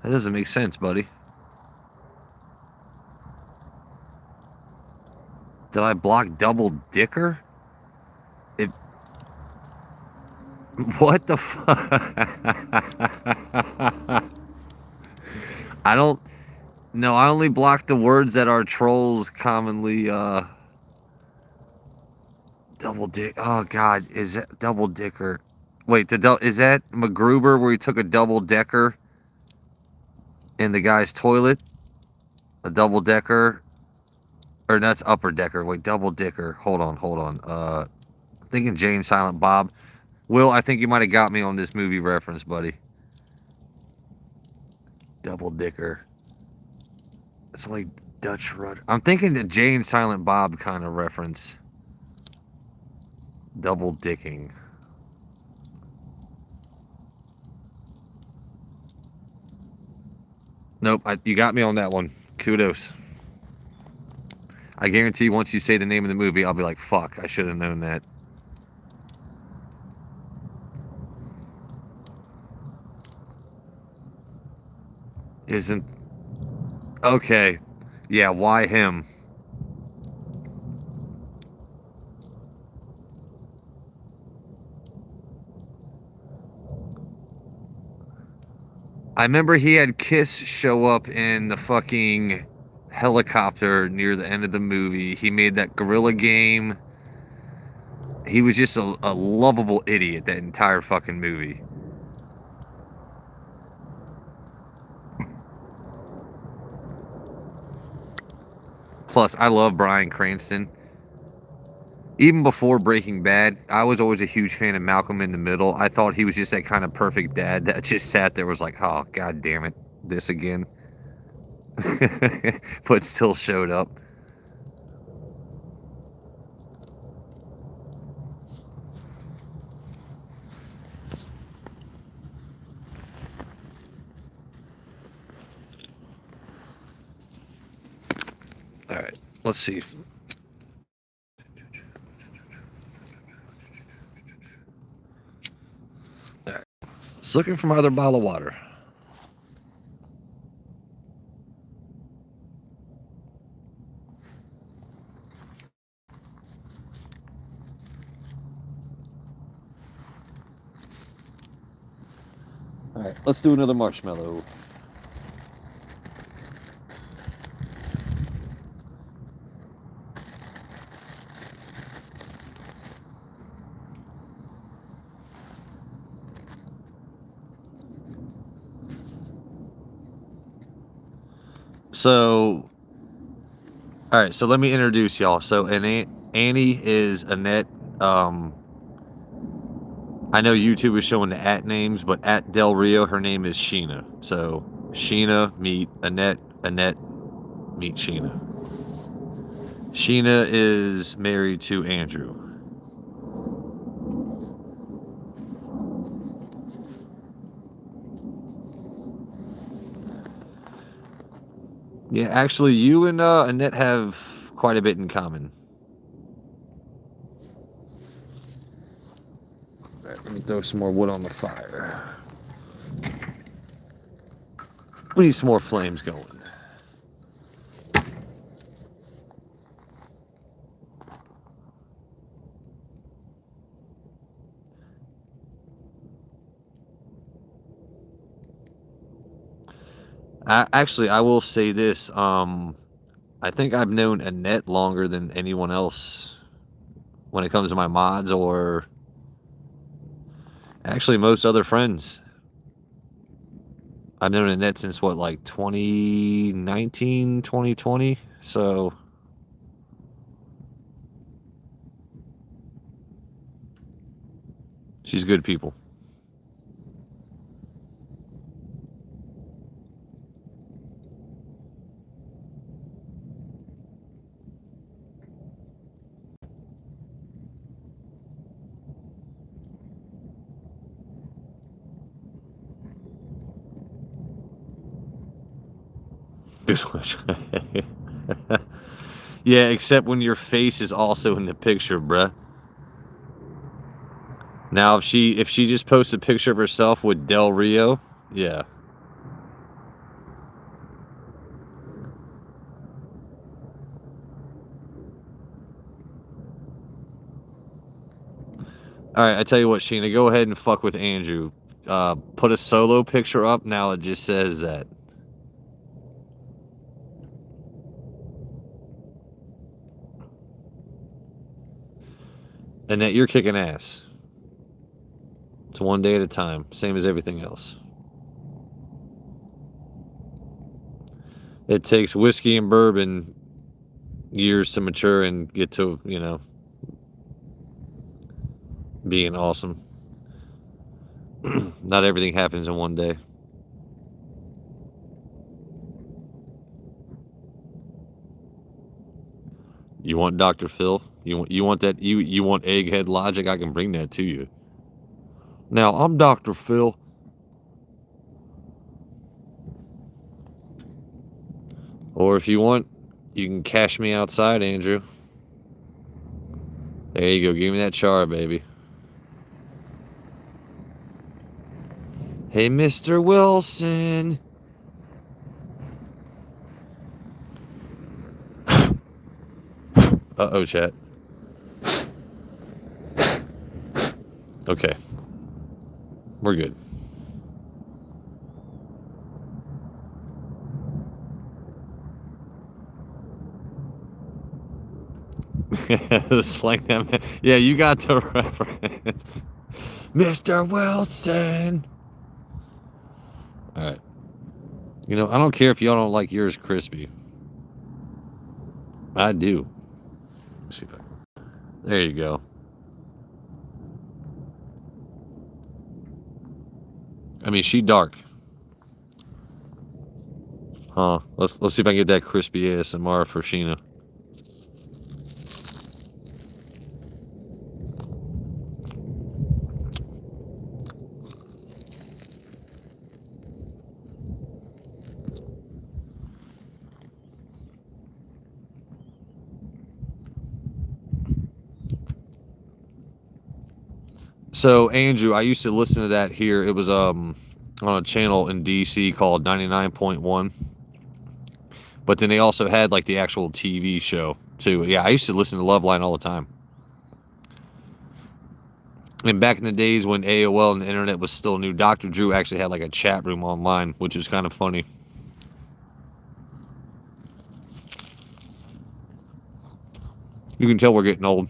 Speaker 1: That doesn't make sense, buddy. Did I block Double Dicker? What the fuck? I don't... No, I only block the words that our trolls commonly, Double Dick... Oh, God. Is that Double Dicker? Wait, is that MacGruber where he took a double decker in the guy's toilet? A double decker? Or that's upper decker. Wait, double dicker. Hold on. I'm thinking Jay and Silent Bob. Will, I think you might have got me on this movie reference, buddy. Double dicker. It's like Dutch rudder. I'm thinking the Jay and Silent Bob kind of reference. Double dicking. Nope, you got me on that one. Kudos. I guarantee once you say the name of the movie, I'll be like, fuck, I should have known that. Isn't... Okay. Yeah, why him? I remember he had Kiss show up in the fucking helicopter near the end of the movie. He made that Gorilla Game. He was just a lovable idiot that entire fucking movie. Plus, I love Bryan Cranston. Even before Breaking Bad, I was always a huge fan of Malcolm in the Middle. I thought he was just that kind of perfect dad that just sat there, was like, oh, god damn it, this again. But still showed up. All right, let's see. All right, just looking for my other bottle of water. All right, let's do another marshmallow. So, all right, so let me introduce y'all. So, Annie is Annette. I know YouTube is showing the at names, but at Del Rio, her name is Sheena. So, Sheena meet Annette, Annette meet Sheena. Sheena is married to Andrew. Yeah, actually, you and Annette have quite a bit in common. All right, let me throw some more wood on the fire. We need some more flames going. Actually, I will say this. I think I've known Annette longer than anyone else when it comes to my mods, or actually most other friends. I've known Annette since what, like 2019, 2020? So she's good people. Yeah, except when your face is also in the picture, bruh. Now, if she just posts a picture of herself with Del Rio, yeah. All right, I tell you what, Sheena, go ahead and fuck with Andrew. Put a solo picture up. Now it just says that. And that you're kicking ass. It's one day at a time, same as everything else. It takes whiskey and bourbon years to mature and get to, being awesome. Not everything happens in one day. You want Dr. Phil? You want that? You want egghead logic? I can bring that to you. Now, I'm Dr. Phil. Or if you want, you can cash me outside, Andrew. There you go. Give me that char, baby. Hey, Mr. Wilson. Uh-oh, chat. Okay. We're good. Slang that man. Yeah, you got the reference. Mr. Wilson. All right. I don't care if y'all don't like yours crispy. I do. Let's see if there you go. I mean, she dark. Huh. Let's see if I can get that crispy ASMR for Sheena. So Andrew, I used to listen to that here. It was on a channel in DC called 99.1. But then they also had like the actual TV show too. Yeah, I used to listen to Loveline all the time. And back in the days when AOL and the internet was still new, Dr. Drew actually had like a chat room online, which is kind of funny. You can tell we're getting old.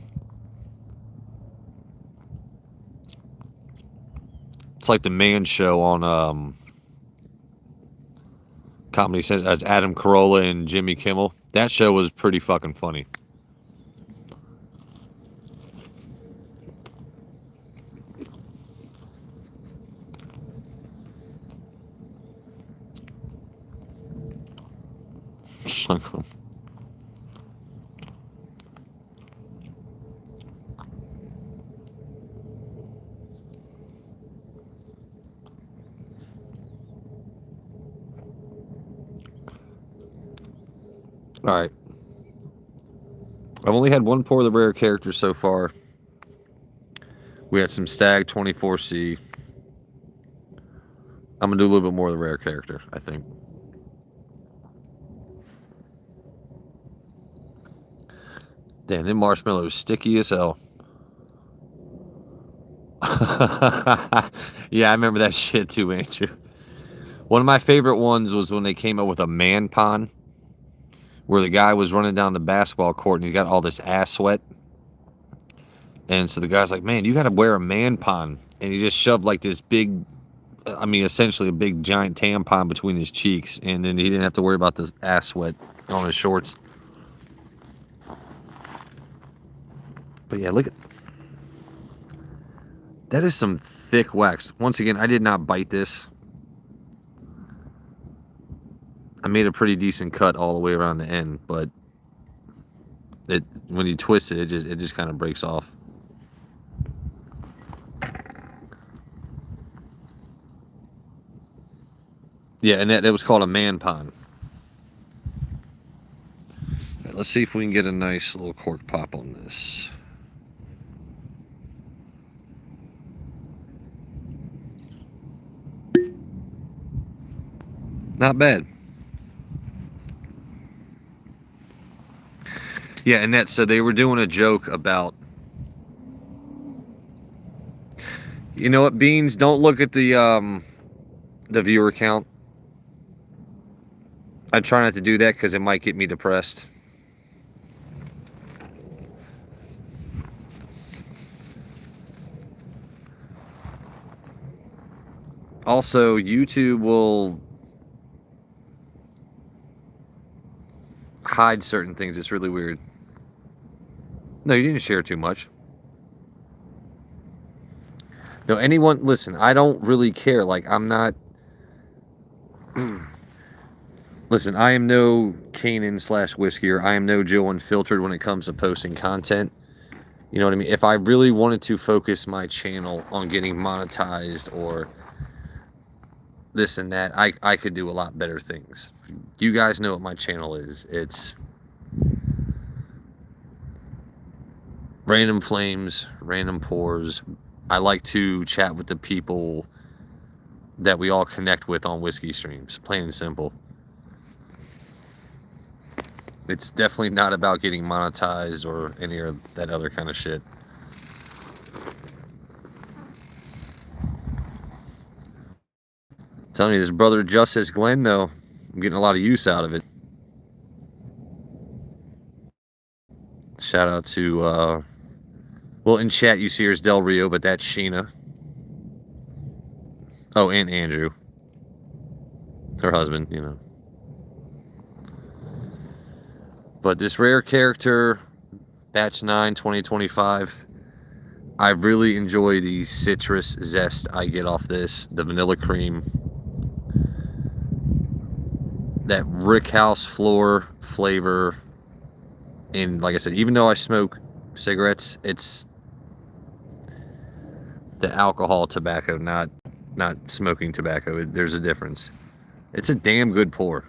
Speaker 1: It's like the Man Show on Comedy Central, Adam Carolla and Jimmy Kimmel. That show was pretty fucking funny. All right. I've only had one pour of the rare characters so far. We had some Stag 24C. I'm going to do a little bit more of the rare character, I think. Damn, them marshmallows sticky as hell. Yeah, I remember that shit too, Andrew. One of my favorite ones was when they came up with a man pond, where the guy was running down the basketball court and he's got all this ass sweat. And so the guy's like, man, you got to wear a man pond. And he just shoved like this big, I mean, essentially a big giant tampon between his cheeks. And then he didn't have to worry about the ass sweat on his shorts. But yeah, look at that. Is some thick wax. Once again, I did not bite this. I made a pretty decent cut all the way around the end, but when you twist it, it just kind of breaks off. Yeah, and that was called a man pond. Right, let's see if we can get a nice little cork pop on this. Not bad. Yeah, and so they were doing a joke about, you know what, Beans, don't look at the viewer count. I try not to do that because it might get me depressed. Also, YouTube will hide certain things. It's really weird. No, you didn't share too much. No, anyone, listen, I don't really care. Like, I'm not... Listen, I am no Kanan/Whiskey. I am no Joe Unfiltered when it comes to posting content. You know what I mean? If I really wanted to focus my channel on getting monetized or this and that, I could do a lot better things. You guys know what my channel is. It's random flames, random pours. I like to chat with the people that we all connect with on whiskey streams, plain and simple. It's definitely not about getting monetized or any of that other kind of shit. I'm telling you, this brother Justice Glenn, though, I'm getting a lot of use out of it. Shout out to, well, in chat you see here's Del Rio, but that's Sheena. Oh, and Andrew. Her husband, you know. But this rare character, Batch 9 2025, I really enjoy the citrus zest I get off this. The vanilla cream. That Rickhouse floor flavor. And like I said, even though I smoke cigarettes, it's the alcohol tobacco, not smoking tobacco. There's a difference. It's a damn good pour.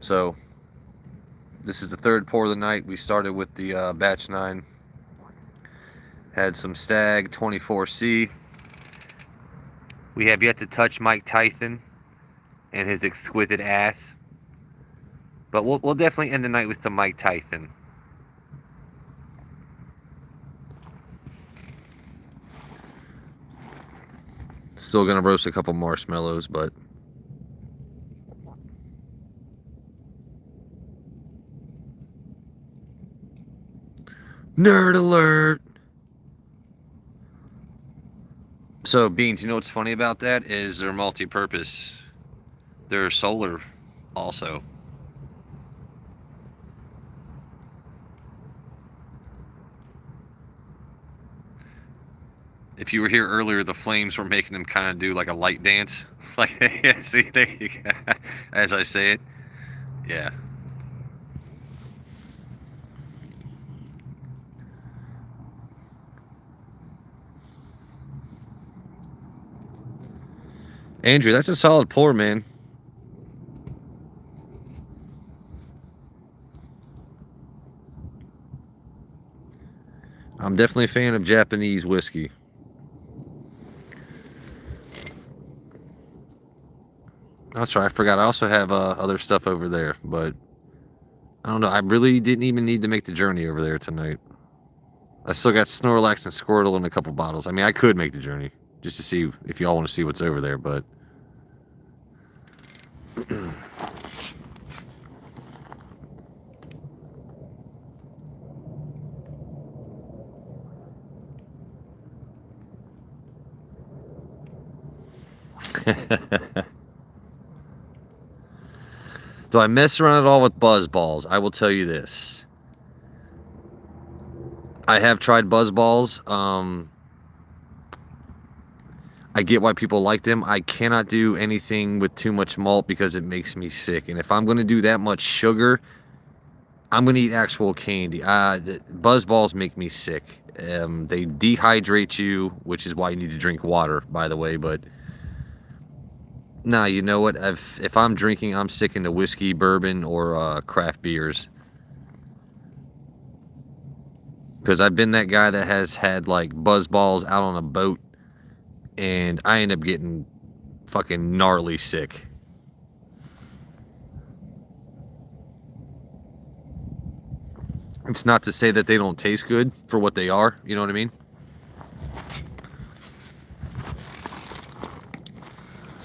Speaker 1: So this is the third pour of the night. We started with the Batch 9. Had some Stag 24C. We have yet to touch Mike Tyson and his exquisite ass. But we'll definitely end the night with some Mike Tyson. Still gonna roast a couple marshmallows, but nerd alert. So Beans, you know what's funny about that is they're multi-purpose. They're solar also. If you were here earlier, the flames were making them kind of do like a light dance. Like, yeah, see, there you go. As I say it. Yeah. Andrew, that's a solid pour, man. I'm definitely a fan of Japanese whiskey. That's right, I forgot. I also have other stuff over there, but I don't know. I really didn't even need to make the journey over there tonight. I still got Snorlax and Squirtle and a couple bottles. I mean, I could make the journey just to see if y'all want to see what's over there, but do I mess around at all with Buzz Balls? I will tell you this. I have tried Buzz Balls. I get why people like them. I cannot do anything with too much malt because it makes me sick. And if I'm going to do that much sugar, I'm going to eat actual candy. Buzz Balls make me sick. They dehydrate you, which is why you need to drink water, by the way. But nah, you know what? If I'm drinking, I'm sticking to whiskey, bourbon, or craft beers. Because I've been that guy that has had like Buzz Balls out on a boat, and I end up getting fucking gnarly sick. It's not to say that they don't taste good for what they are, you know what I mean?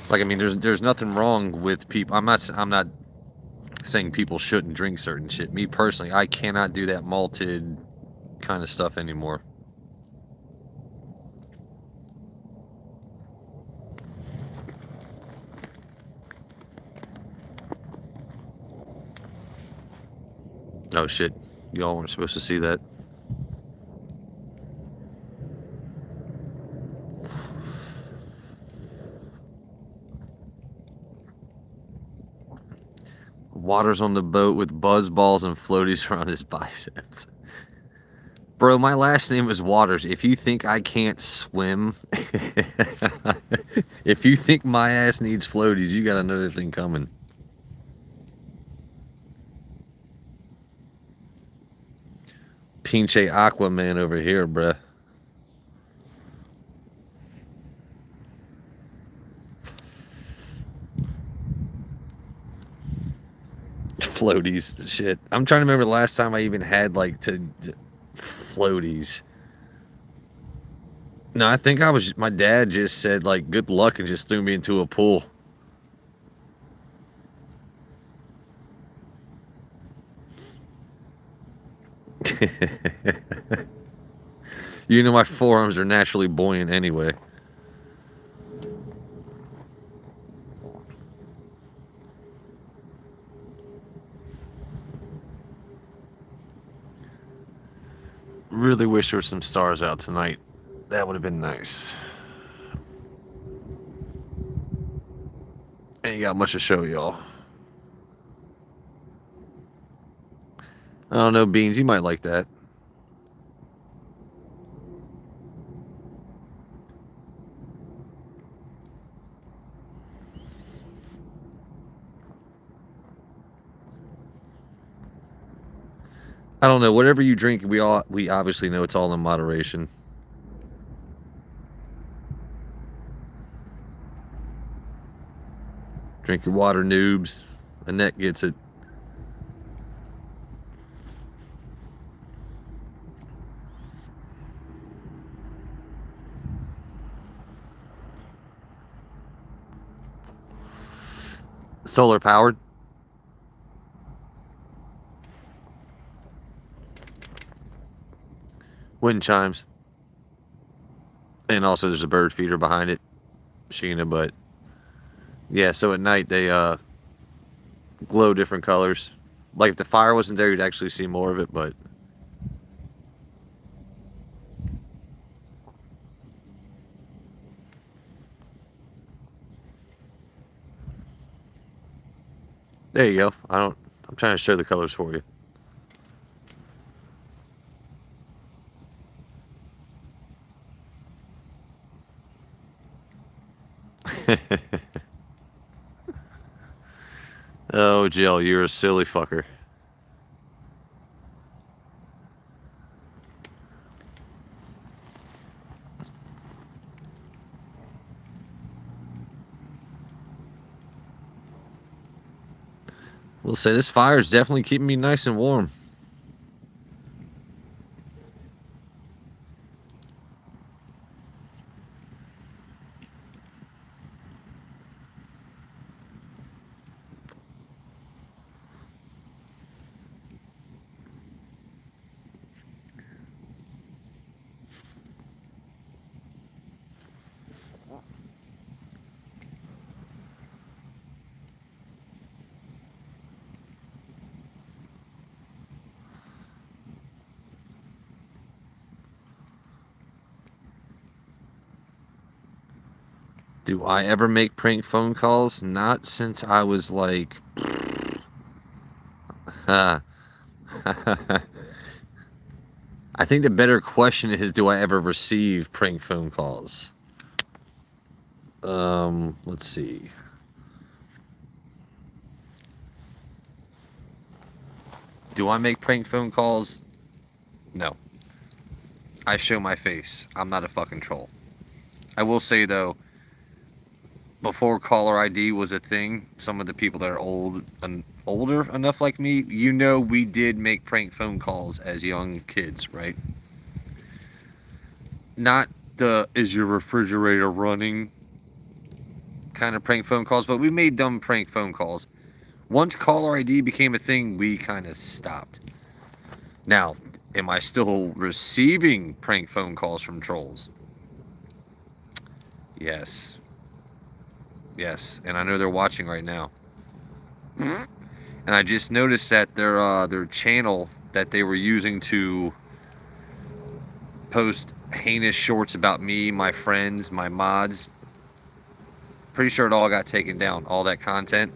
Speaker 1: Like, I mean, there's nothing wrong with people. I'm not saying people shouldn't drink certain shit. Me personally, I cannot do that malted kind of stuff anymore. Oh shit, y'all weren't supposed to see that. Waters on the boat with Buzz Balls and floaties around his biceps. Bro, my last name is Waters. If you think I can't swim, if you think my ass needs floaties, you got another thing coming. Pinche Aquaman over here, bruh. Floaties, shit. I'm trying to remember the last time I even had like floaties. No, I think my dad just said like good luck and just threw me into a pool. You know my forearms are naturally buoyant anyway. Really wish there were some stars out tonight. That would have been nice. Ain't got much to show y'all. I don't know, Beans, you might like that. I don't know. Whatever you drink, we obviously know it's all in moderation. Drink your water, noobs. Annette gets it. Solar powered. Wind chimes. And also there's a bird feeder behind it. Sheena, but yeah, so at night they glow different colors. Like if the fire wasn't there, you'd actually see more of it, but there you go. I'm trying to show the colors for you. Oh, Jill, you're a silly fucker. We'll say this fire is definitely keeping me nice and warm. Do I ever make prank phone calls? Not since I was like... I think the better question is, do I ever receive prank phone calls? Let's see. Do I make prank phone calls? No. I show my face. I'm not a fucking troll. I will say, though, before caller ID was a thing, some of the people that are older enough like me, you know, we did make prank phone calls as young kids, right? Not the "is your refrigerator running" kind of prank phone calls, but we made dumb prank phone calls. Once caller ID became a thing, we kind of stopped. Now, am I still receiving prank phone calls from trolls? Yes. Yes, and I know they're watching right now. And I just noticed that their channel that they were using to post heinous shorts about me, my friends, my mods, pretty sure it all got taken down, all that content.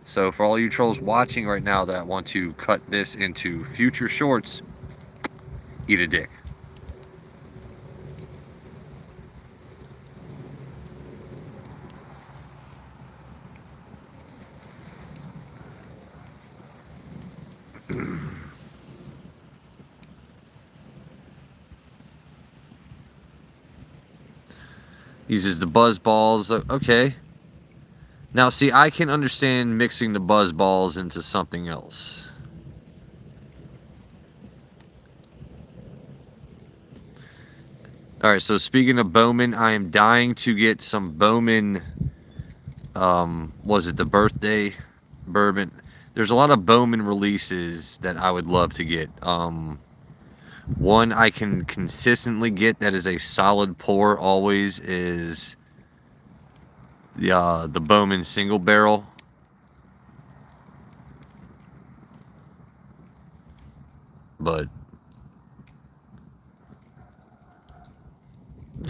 Speaker 1: So for all you trolls watching right now that want to cut this into future shorts, eat a dick. Uses the buzz balls. Okay. Now, see, I can understand mixing the buzz balls into something else. All right, so speaking of Bowman, I am dying to get some Bowman, was it the birthday bourbon? There's a lot of Bowman releases that I would love to get. One I can consistently get that is a solid pour always is the Bowman single barrel. But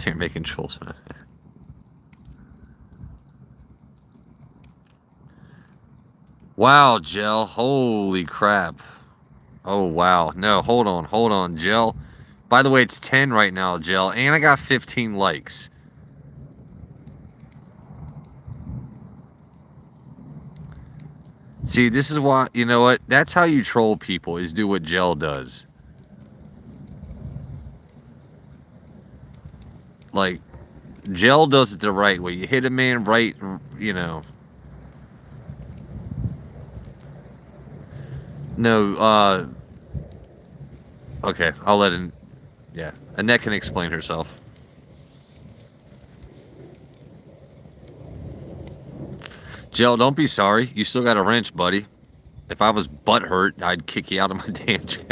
Speaker 1: you're making trolls. Wow, Gel. Holy crap. Oh, wow. No, hold on, Gel. By the way, it's 10 right now, Gel, and I got 15 likes. See, this is why, you know what? That's how you troll people, is do what Gel does. Like, Gel does it the right way. You hit a man right, you know. No, okay, I'll let him, yeah. Annette can explain herself. Gel, don't be sorry. You still got a wrench, buddy. If I was butthurt, I'd kick you out of my damn chair.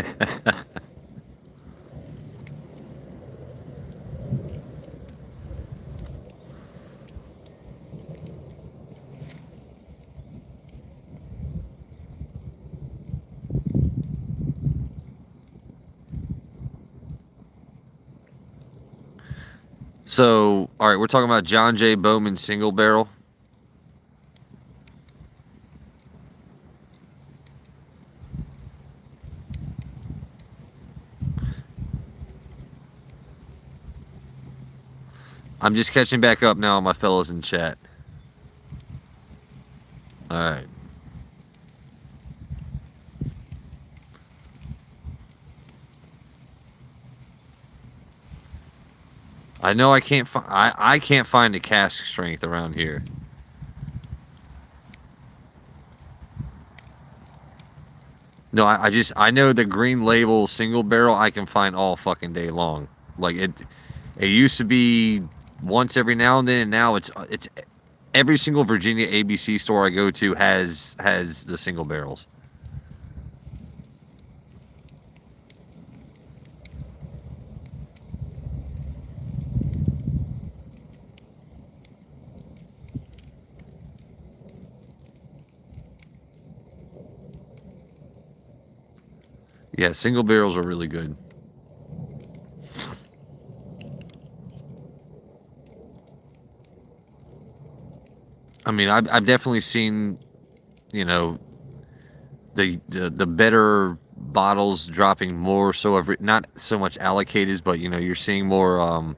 Speaker 1: So, all right, we're talking about John J. Bowman single barrel. I'm just catching back up now, my fellows in chat. All right. I know I can't find. I can't find the cask strength around here. No, I know the Green Label single barrel I can find all fucking day long. Like it used to be once every now and then, and now it's every single Virginia ABC store I go to has the single barrels. Yeah, single barrels are really good. I mean, I've definitely seen, you know, the better bottles dropping more so every, not so much allocateds, but you know, you're seeing more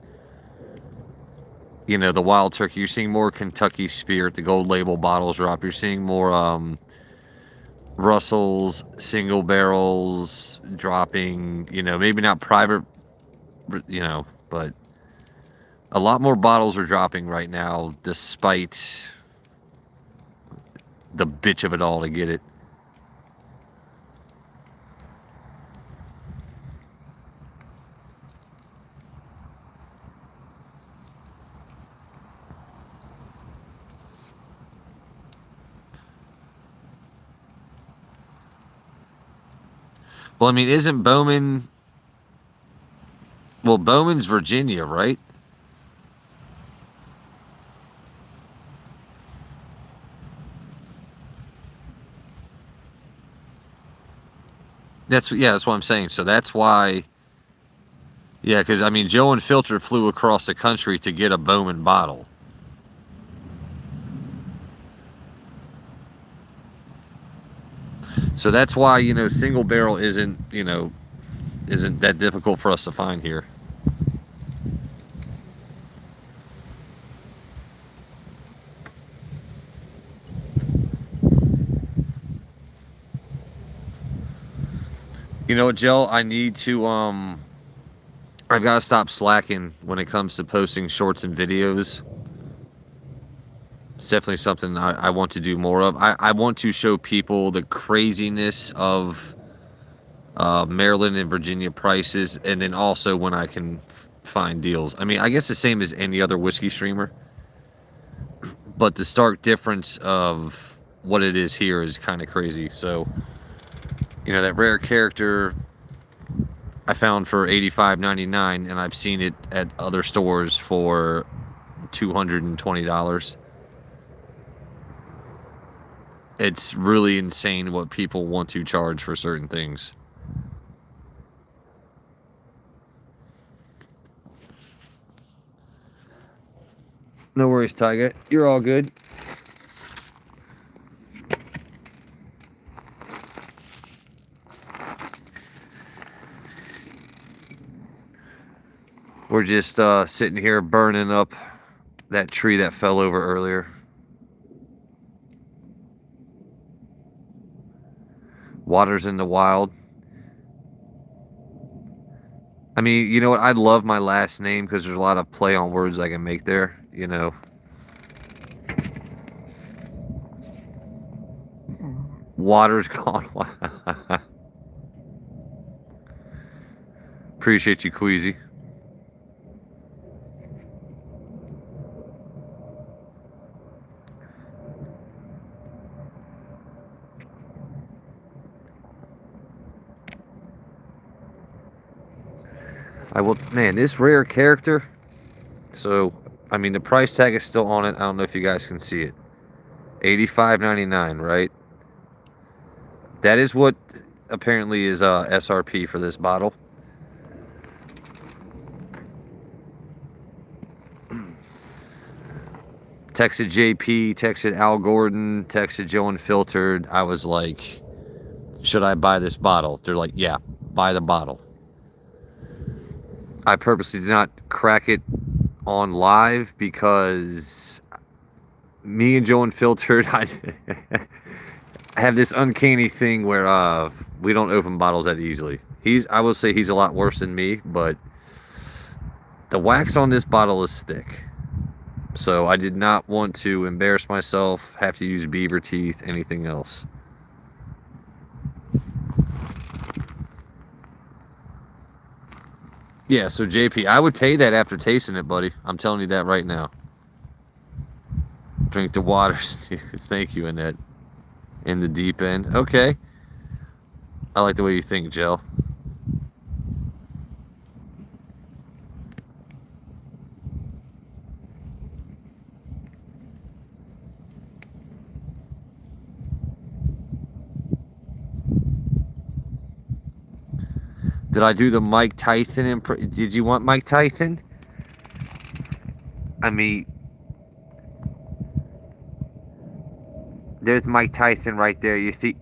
Speaker 1: you know, the Wild Turkey, you're seeing more Kentucky Spirit, the Gold Label bottles drop. You're seeing more Russell's single barrels dropping, you know, maybe not private, you know, but a lot more bottles are dropping right now despite the bitch of it all to get it. Well, I mean, isn't Bowman... Well, Bowman's Virginia, right? That's what I'm saying. So that's why... Yeah, because, I mean, Joe and Filter flew across the country to get a Bowman bottle. So that's why, you know, single barrel isn't, you know, isn't that difficult for us to find here. You know what, Jill? I need to, I've got to stop slacking when it comes to posting shorts and videos. It's definitely something I want to do more of. I want to show people the craziness of Maryland and Virginia prices, and then also when I can find deals. I mean, I guess the same as any other whiskey streamer, but the stark difference of what it is here is kind of crazy. So, you know, that rare character I found for $85.99, and I've seen it at other stores for $220. It's really insane what people want to charge for certain things. No worries, Tyga. You're all good. We're just sitting here burning up that tree that fell over earlier. Waters in the wild. I mean, you know what? I love my last name because there's a lot of play on words I can make there, you know. Water's gone wild. Appreciate you, Queasy. I will, man, this rare character. So, I mean, the price tag is still on it. I don't know if you guys can see it. $85.99, right? That is what apparently is SRP for this bottle. Texted JP, texted Al Gordon, texted Joe Unfiltered. I was like, should I buy this bottle? They're like, yeah, buy the bottle. I purposely did not crack it on live because me and Joe Unfiltered, I have this uncanny thing where we don't open bottles that easily. I will say he's a lot worse than me, but the wax on this bottle is thick. So I did not want to embarrass myself, have to use beaver teeth, anything else. Yeah, so JP, I would pay that after tasting it, buddy. I'm telling you that right now. Drink the water. Thank you, Annette. In the deep end. Okay. I like the way you think, Gel. Did I do the Mike Tyson Did you want Mike Tyson? I mean, there's Mike Tyson right there. You see,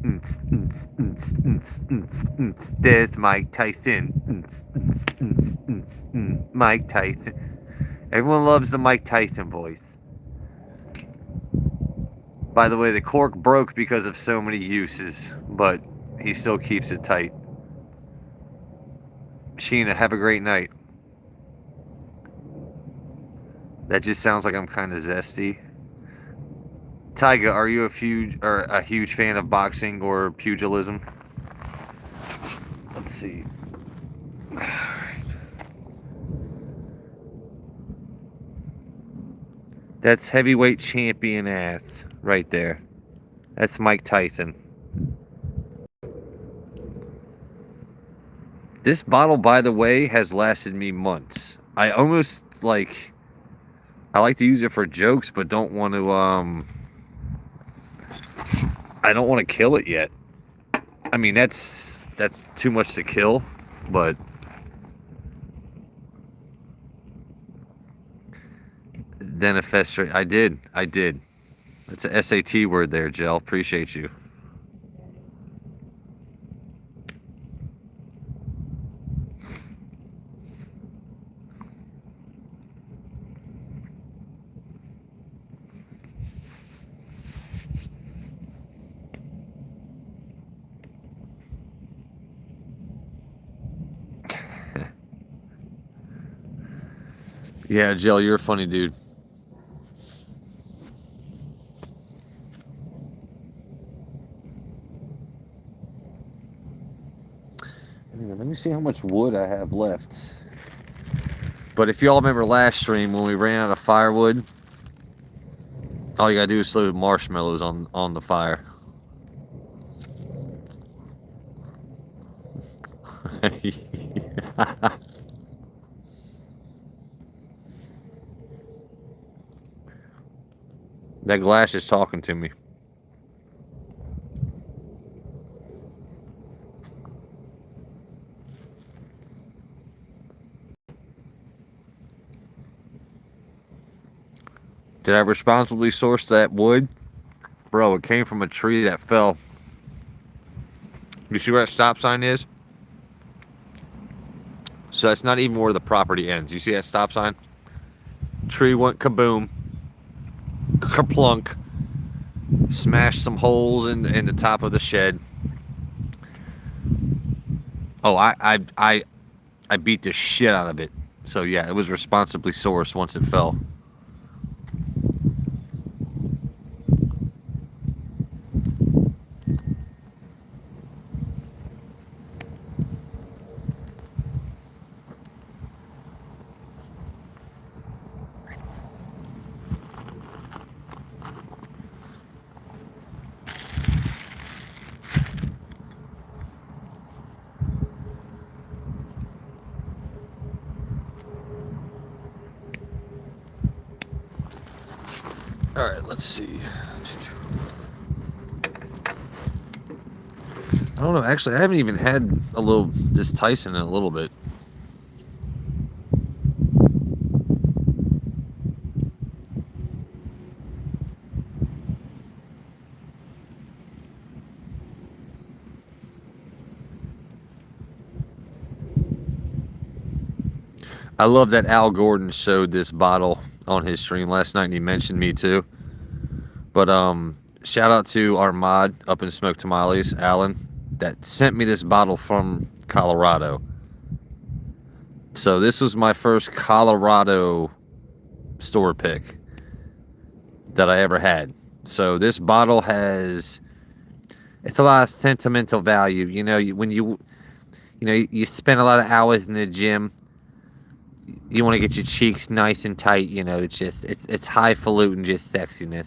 Speaker 1: there's Mike Tyson. Mike Tyson. Everyone loves the Mike Tyson voice. By the way, the cork broke because of so many uses, but he still keeps it tight. Sheena, have a great night. That just sounds like I'm kind of zesty. Tyga, are you a huge fan of boxing or pugilism? Let's see. That's heavyweight champion ass right there. That's Mike Tyson. This bottle, by the way, has lasted me months. I almost like... I like to use it for jokes, but don't want to, I don't want to kill it yet. I mean, that's too much to kill, but... Then a fester... I did. That's a SAT word there, Gel. Appreciate you. Yeah, Gel, you're a funny dude. Let me see how much wood I have left. But if y'all remember last stream when we ran out of firewood, all you gotta do is throw marshmallows on the fire. That glass is talking to me. Did I responsibly source that wood? Bro, it came from a tree that fell. You see where that stop sign is? So that's not even where the property ends. You see that stop sign? Tree went kaboom, kerplunk, smashed some holes in the top of the shed. Oh, I beat the shit out of it. So yeah, it was responsibly sourced once it fell. All right, let's see. I don't know. Actually, I haven't even had this Tyson in a little bit. I love that Al Gordon showed this bottle on his stream last night, and he mentioned me too. But shout out to our mod up in Smoke Tamales, Alan, that sent me this bottle from Colorado. So this was my first Colorado store pick that I ever had. So this bottle it's a lot of sentimental value. You know, when you spend a lot of hours in the gym, you want to get your cheeks nice and tight. You know, it's highfalutin, just sexiness.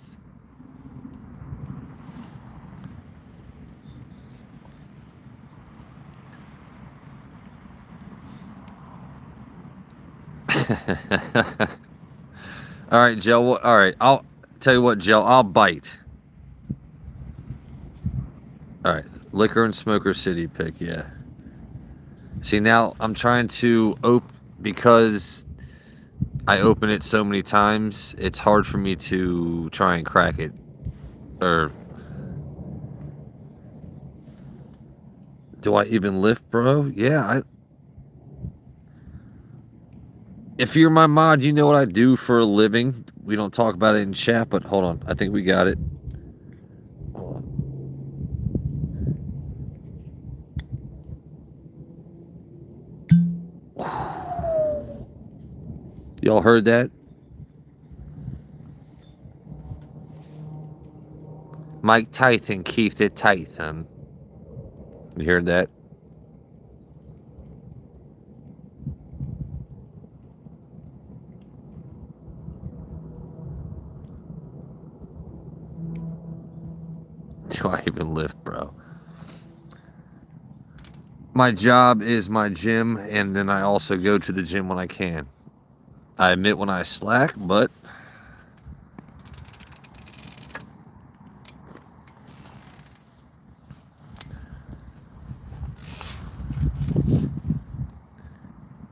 Speaker 1: All right, Joe. All right, I'll tell you what, Joe. I'll bite. All right, Liquor and Smoker City pick. Yeah. See, now I'm trying to because I open it so many times. It's hard for me to try and crack it. Or do I even lift, bro? Yeah. If you're my mod, you know what I do for a living. We don't talk about it in chat, but hold on. I think we got it. Hold on. Y'all heard that? Mike Tyson keeps it Tyson. You heard that? Do I even lift, bro? My job is my gym, and then I also go to the gym when I can. I admit when I slack, but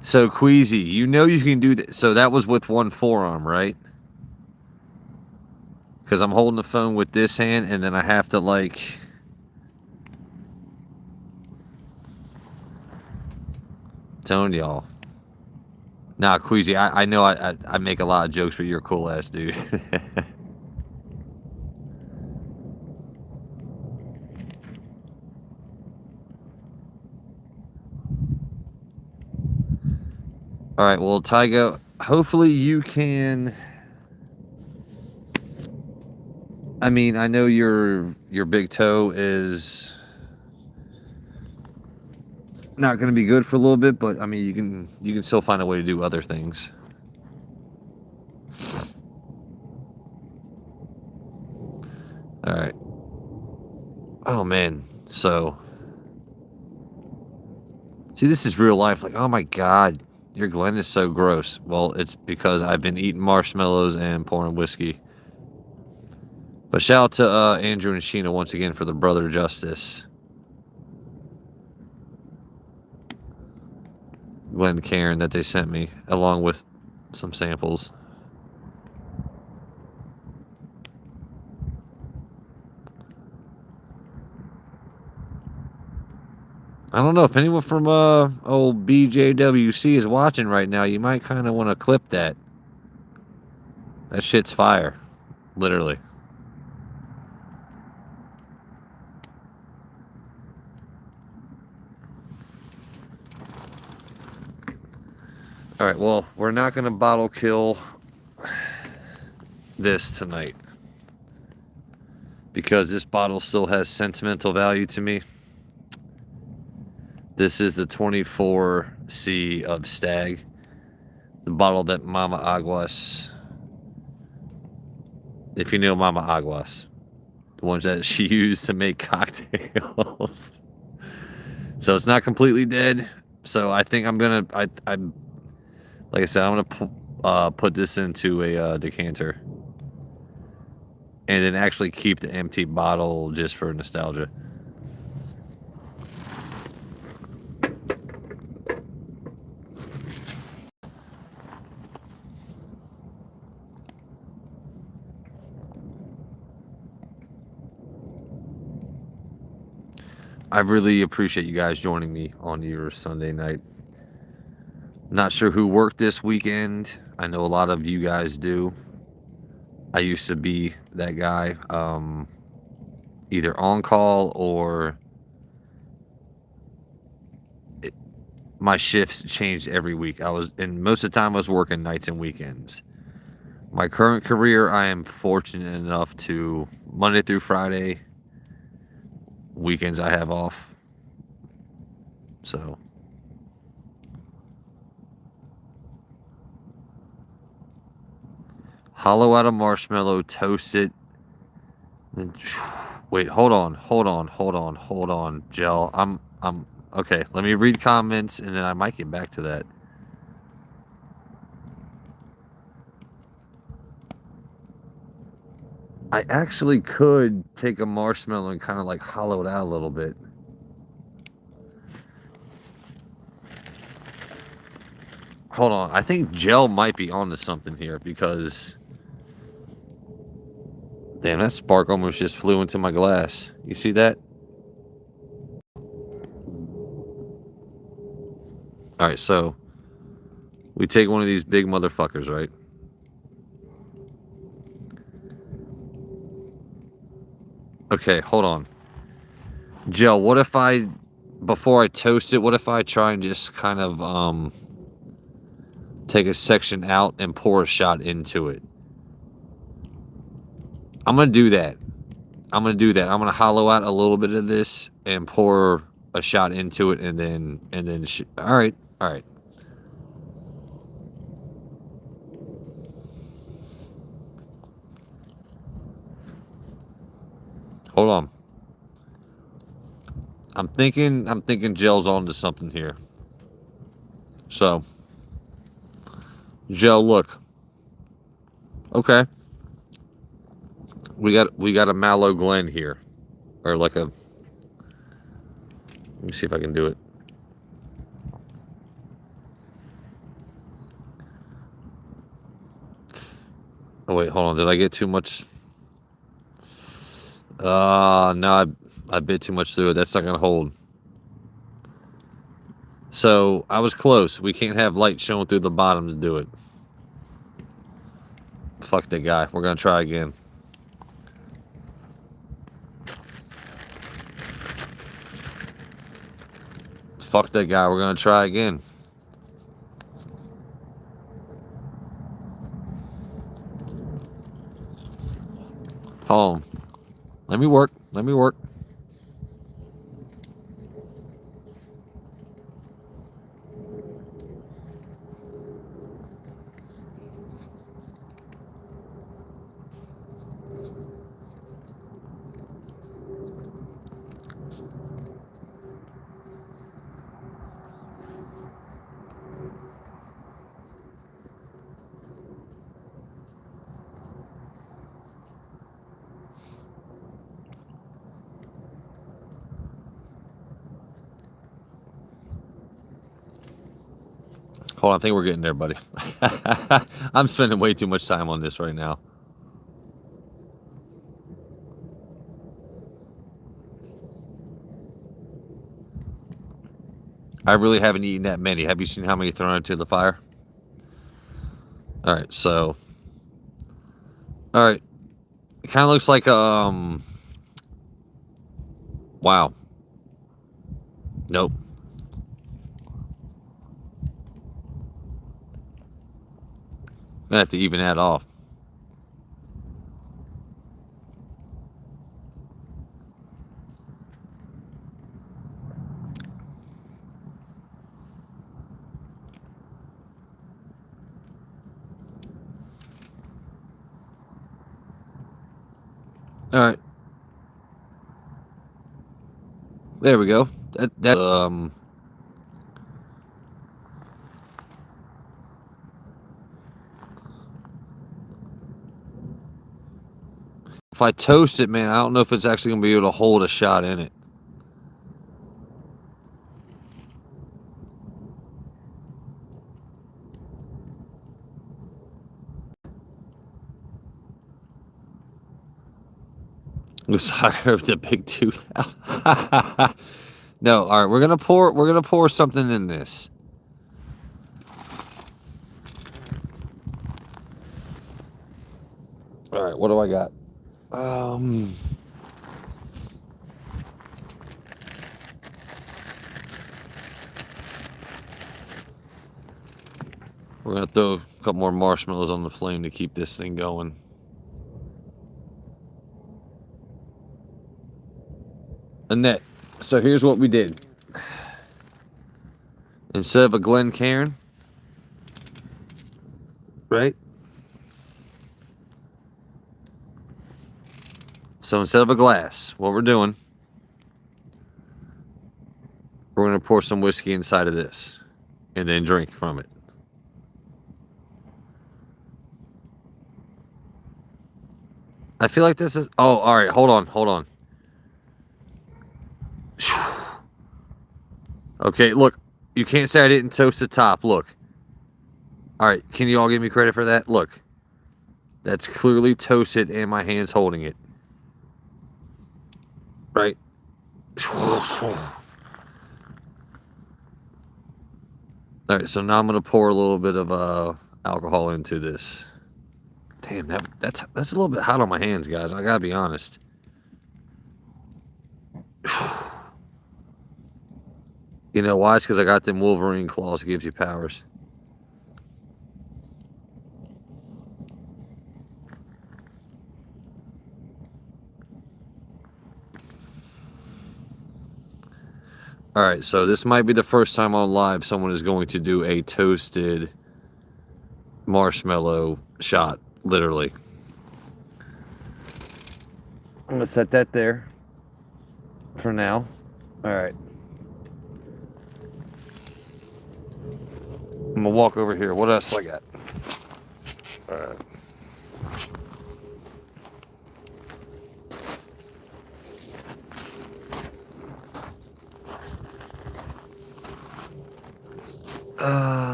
Speaker 1: so Queasy, you know you can do that. So that was with one forearm, right? Because I'm holding the phone with this hand, and then I have to like. Telling y'all. Nah, Queasy, I know I make a lot of jokes, but you're a cool ass dude. All right, well, Tygo, hopefully you can. I mean, I know your big toe is not going to be good for a little bit, but I mean, you can still find a way to do other things. All right. Oh man, so See, this is real life. Like, oh my God, your Glen is so gross. Well, it's because I've been eating marshmallows and pouring whiskey. But shout out to Andrew and Sheena once again for the Brother Justice Glencairn that they sent me, along with some samples. I don't know if anyone from old BJWC is watching right now. You might kind of want to clip that. That shit's fire, literally. All right, well, we're not going to bottle kill this tonight because this bottle still has sentimental value to me. This is the 24C of Stag, the bottle that Mama Aguas, if you know Mama Aguas, the ones that she used to make cocktails. So it's not completely dead. So I think I'm gonna, like I said, I'm gonna put this into a decanter, and then actually keep the empty bottle just for nostalgia. I really appreciate you guys joining me on your Sunday night. Not sure who worked this weekend. I know a lot of you guys do. I used to be that guy, either on call or my shifts changed every week. And most of the time I was working nights and weekends. My current career, I am fortunate enough to Monday through Friday, weekends I have off. So hollow out a marshmallow, toast it. Then wait, hold on, Gel. I'm okay. Let me read comments and then I might get back to that. I actually could take a marshmallow and kind of like hollow it out a little bit. Hold on, I think Gel might be onto something here because damn, that spark almost just flew into my glass. You see that? All right, so we take one of these big motherfuckers, right? Okay, hold on. Gel, what if before I toast it, what if I try and just kind of take a section out and pour a shot into it? I'm going to do that. I'm going to hollow out a little bit of this and pour a shot into it and then all right. Hold on. I'm thinking Gel's onto something here. So, Gel, look. Okay. We got a Mallow Glen here. Or like a, let me see if I can do it. Oh wait, hold on. Did I get too much? No, I bit too much through it. That's not gonna hold. So I was close. We can't have light showing through the bottom to do it. Fuck that guy. We're gonna try again. Fuck that guy. We're gonna try again. Hold on. Let me work. Hold on, I think we're getting there, buddy. I'm spending way too much time on this right now. I really haven't eaten that many. Have you seen how many thrown into the fire? All right, so, all right, it kind of looks like wow. Nope. I have to even that off. All right. There we go. That if I toast it, man, I don't know if it's actually gonna be able to hold a shot in it. The side of the big tooth out. No, all right, we're gonna pour something in this. All right, what do I got? We're gonna throw a couple more marshmallows on the flame to keep this thing going. Annette, so here's what we did. Instead of a Glencairn, right? So instead of a glass, what we're doing, we're going to pour some whiskey inside of this and then drink from it. I feel like this is... Oh, all right. Hold on. Okay, look. You can't say I didn't toast the top. Look. All right. Can you all give me credit for that? Look. That's clearly toasted and my hand's holding it. Right? All right, so now I'm going to pour a little bit of alcohol into this. Damn, that's a little bit hot on my hands, guys. I got to be honest. You know why? It's because I got them Wolverine claws. Gives you powers. All right, so this might be the first time on live someone is going to do a toasted marshmallow shot, literally. I'm going to set that there for now. All right. I'm going to walk over here. What else I got? All right.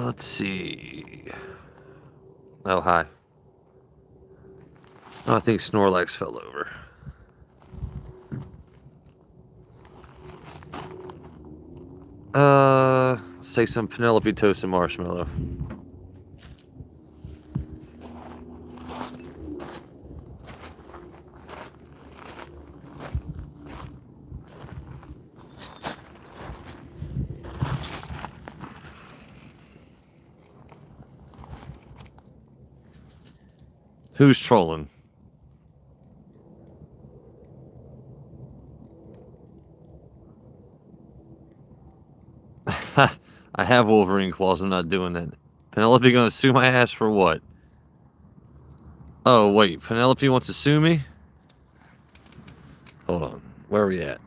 Speaker 1: Let's see. Oh, hi. Oh, I think Snorlax fell over. Let's take some Penelope toasted marshmallow. Who's trolling? I have Wolverine claws. I'm not doing that. Penelope gonna sue my ass for what? Oh, wait. Penelope wants to sue me? Hold on. Where are we at?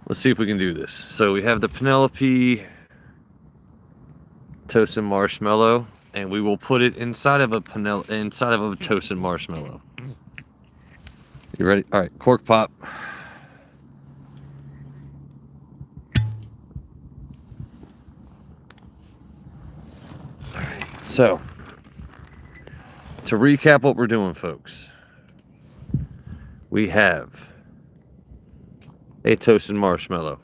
Speaker 1: Let's see if we can do this. So we have the Penelope toasted marshmallow, and we will put it inside of a toasted marshmallow. You ready? All right, cork pop. So, to recap what we're doing, folks, we have a toasted marshmallow,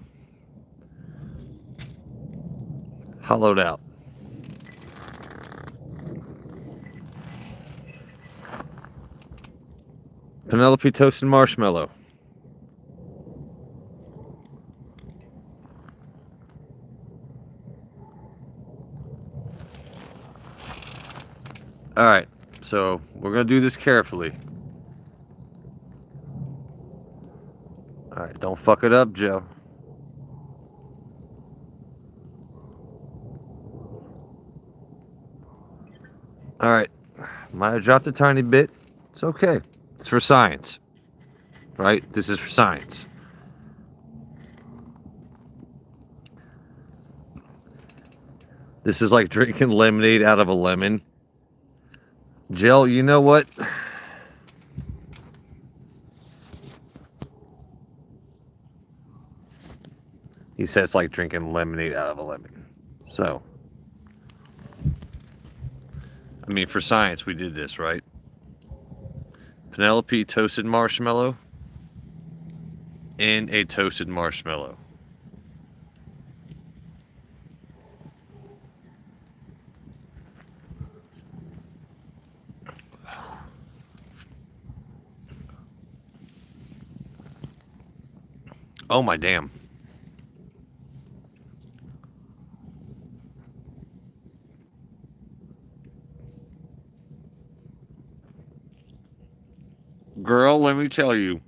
Speaker 1: hollowed out. Penelope toasted marshmallow. All right, so we're gonna do this carefully. All right, don't fuck it up, Joe. All right, might have dropped a tiny bit. It's okay. It's for science, right? This is for science. This is like drinking lemonade out of a lemon. Jill, you know what? He said it's like drinking lemonade out of a lemon. So, I mean, for science, we did this, right? Penelope toasted marshmallow and a toasted marshmallow. Oh my damn. Girl, let me tell you,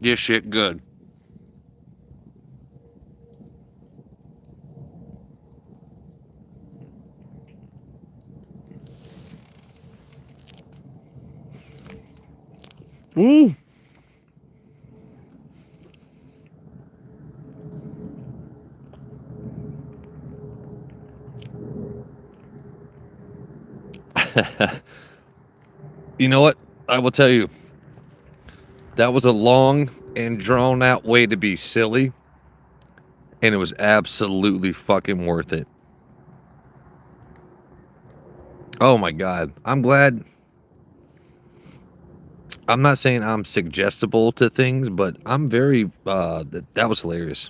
Speaker 1: this shit good. Mmm. You know what? I will tell you, that was a long and drawn out way to be silly, and it was absolutely fucking worth it. Oh my god. I'm glad. I'm not saying I'm suggestible to things, but I'm very that was hilarious.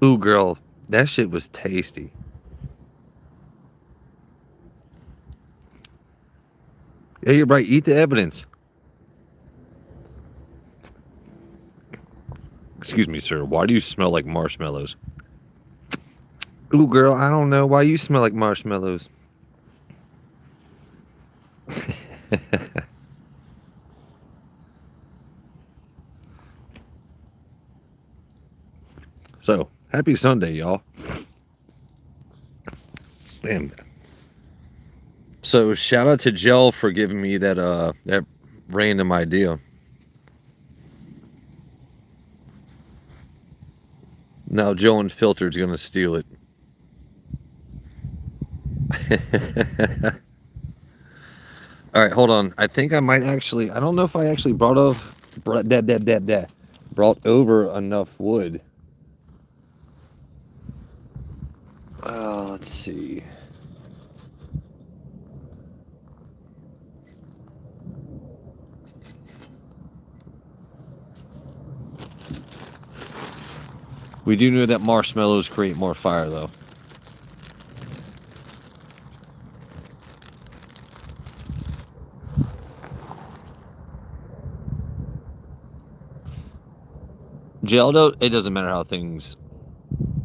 Speaker 1: Ooh, girl, that shit was tasty. Yeah, you're right. Eat the evidence. Excuse me, sir. Why do you smell like marshmallows? Ooh, girl, I don't know why you smell like marshmallows. So, happy Sunday, y'all. Damn. So, shout out to Jell for giving me that random idea. Now Joe Unfiltered's gonna steal it. All right, hold on. I think I might actually. I don't know if I actually brought over enough wood. Let's see. We do know that marshmallows create more fire, though. Geldo, it doesn't matter how things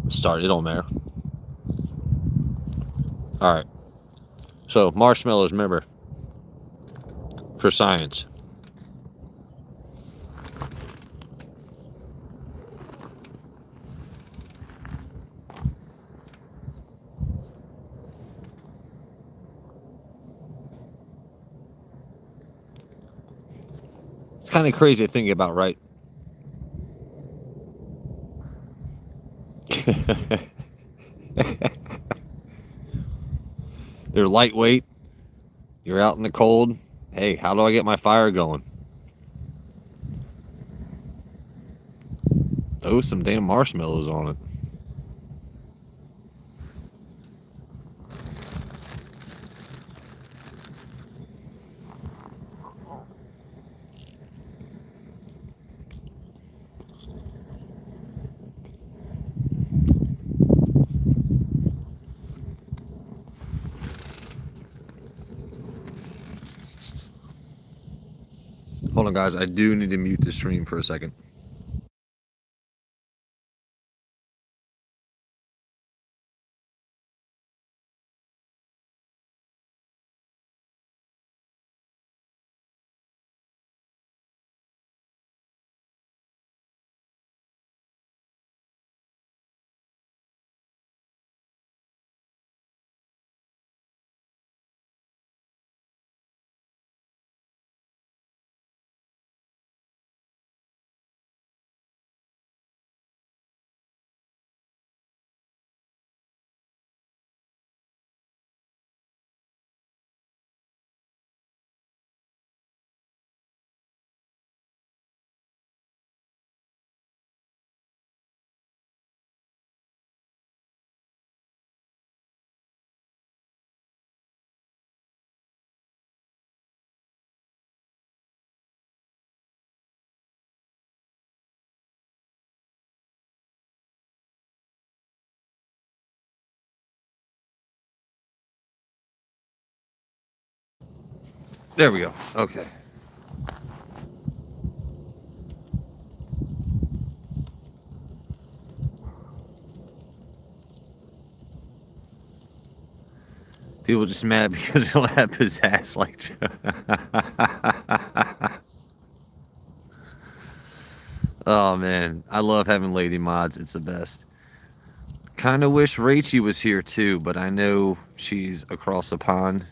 Speaker 1: start. It don't matter. All right. So, marshmallows, remember, for science. It's kind of crazy to think about, right? They're lightweight. You're out in the cold. Hey, how do I get my fire going? Throw some damn marshmallows on it. Hold on, guys. I do need to mute the stream for a second. There we go. Okay. People just mad because they don't have pizzazz like Joe. Oh man, I love having lady mods. It's the best. Kind of wish Rachie was here too, but I know she's across the pond.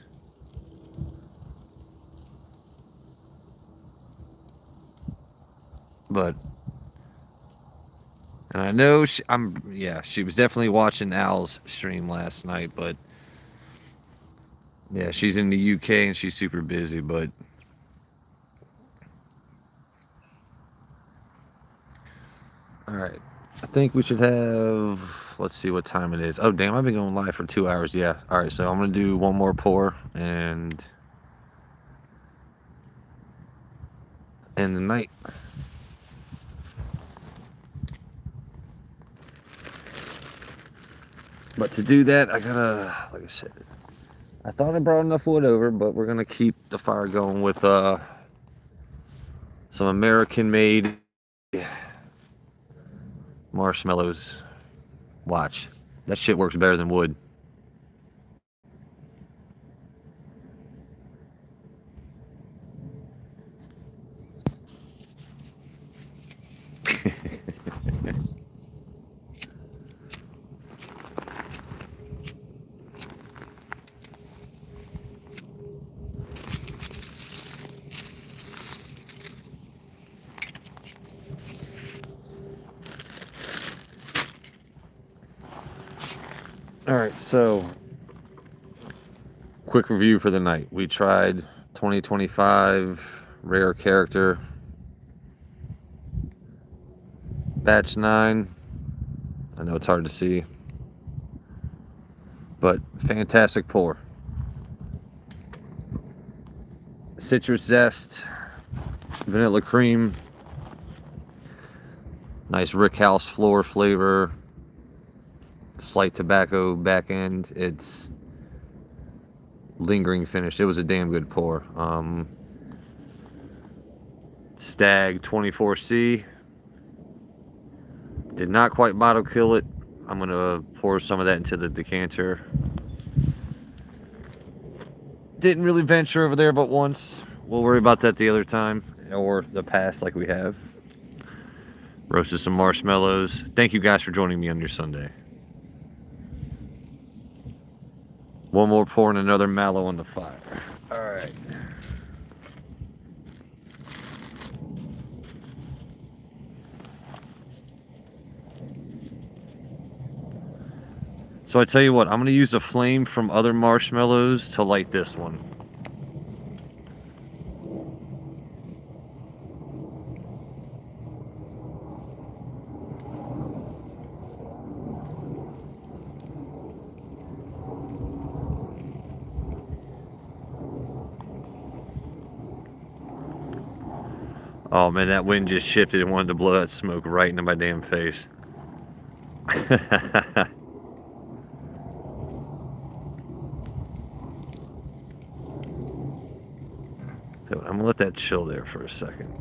Speaker 1: But and I know she was definitely watching Al's stream last night, but yeah, she's in the UK and she's super busy, but all right. I think we should have, let's see what time it is. Oh, damn, I've been going live for 2 hours. Yeah. All right, so I'm going to do one more pour and end the night. But to do that, I gotta, like I said, I thought I brought enough wood over, but we're gonna keep the fire going with some American-made marshmallows. Watch, that shit works better than wood. All right, so quick review for the night. We tried 2025 rare character batch 9. I know it's hard to see, but fantastic pour. Citrus zest, vanilla cream, nice Rickhouse floor flavor, slight tobacco back end. It's lingering finish. It was a damn good pour. Stag 24C. Did not quite bottle kill it. I'm gonna pour some of that into the decanter. Didn't really venture over there but once. We'll worry about that the other time, or the past like we have. Roasted some marshmallows. Thank you guys for joining me on your Sunday. One more pour and another mallow on the fire. All right. So I tell you what, I'm going to use a flame from other marshmallows to light this one. Oh man, that wind just shifted and wanted to blow that smoke right into my damn face. So I'm gonna let that chill there for a second.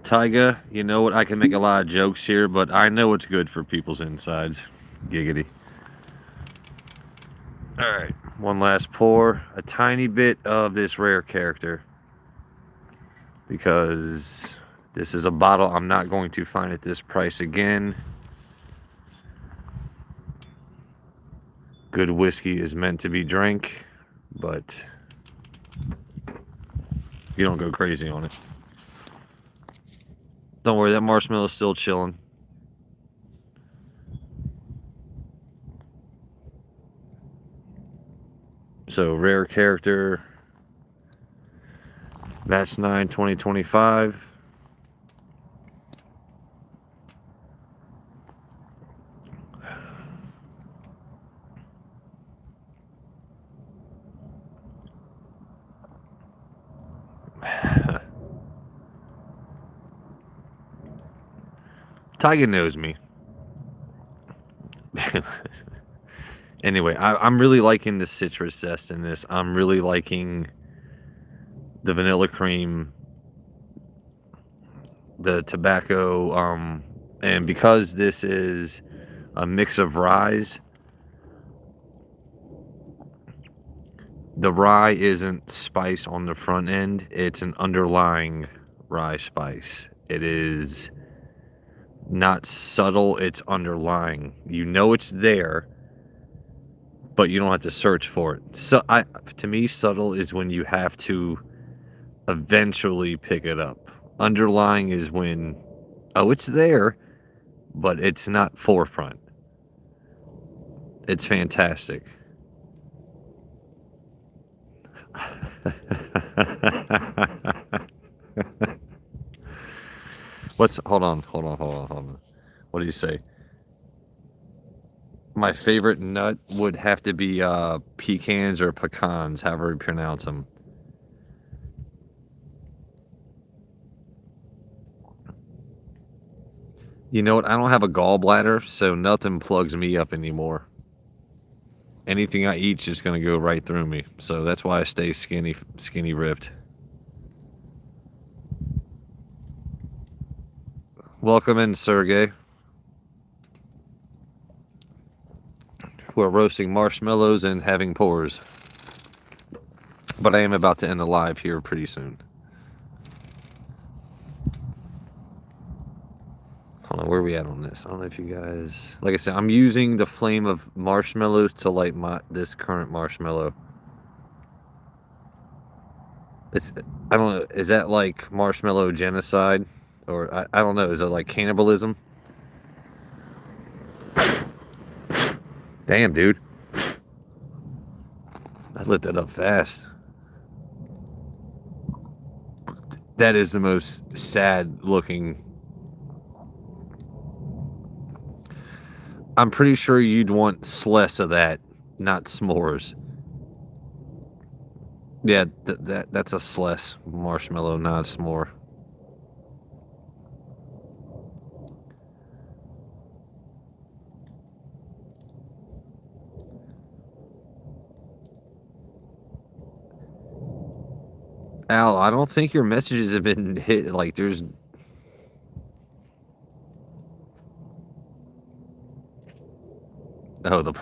Speaker 1: Tyga, you know what? I can make a lot of jokes here, but I know it's good for people's insides. Giggity. Alright, one last pour. A tiny bit of this rare character. Because this is a bottle I'm not going to find at this price again. Good whiskey is meant to be drank, but you don't go crazy on it. Don't worry, that marshmallow's still chilling. So, rare character, Batch 9 2025. Tyga knows me. Anyway, I'm really liking the citrus zest in this. I'm really liking the vanilla cream, the tobacco, and because this is a mix of ryes, the rye isn't spice on the front end. It's an underlying rye spice. It is not subtle, it's underlying. You know it's there, but you don't have to search for it. So to me, subtle is when you have to eventually pick it up. Underlying is when, oh, it's there, but it's not forefront. It's fantastic. Hold on. What do you say? My favorite nut would have to be pecans or pecans, however you pronounce them. You know what? I don't have a gallbladder, so nothing plugs me up anymore. Anything I eat's just gonna go right through me. So that's why I stay skinny ripped. Welcome in, Sergey. We're roasting marshmallows and having pours. But I am about to end the live here pretty soon. Hold on, where are we at on this? I don't know if you guys... Like I said, I'm using the flame of marshmallows to light this current marshmallow. I don't know, is that like marshmallow genocide? Or, I don't know, is it like cannibalism? Damn, dude. I lit that up fast. That is the most sad looking... I'm pretty sure you'd want less of that, not s'mores. Yeah, that's a sless marshmallow, not a s'more. Al, I don't think your messages have been hit. Like, there's... Oh,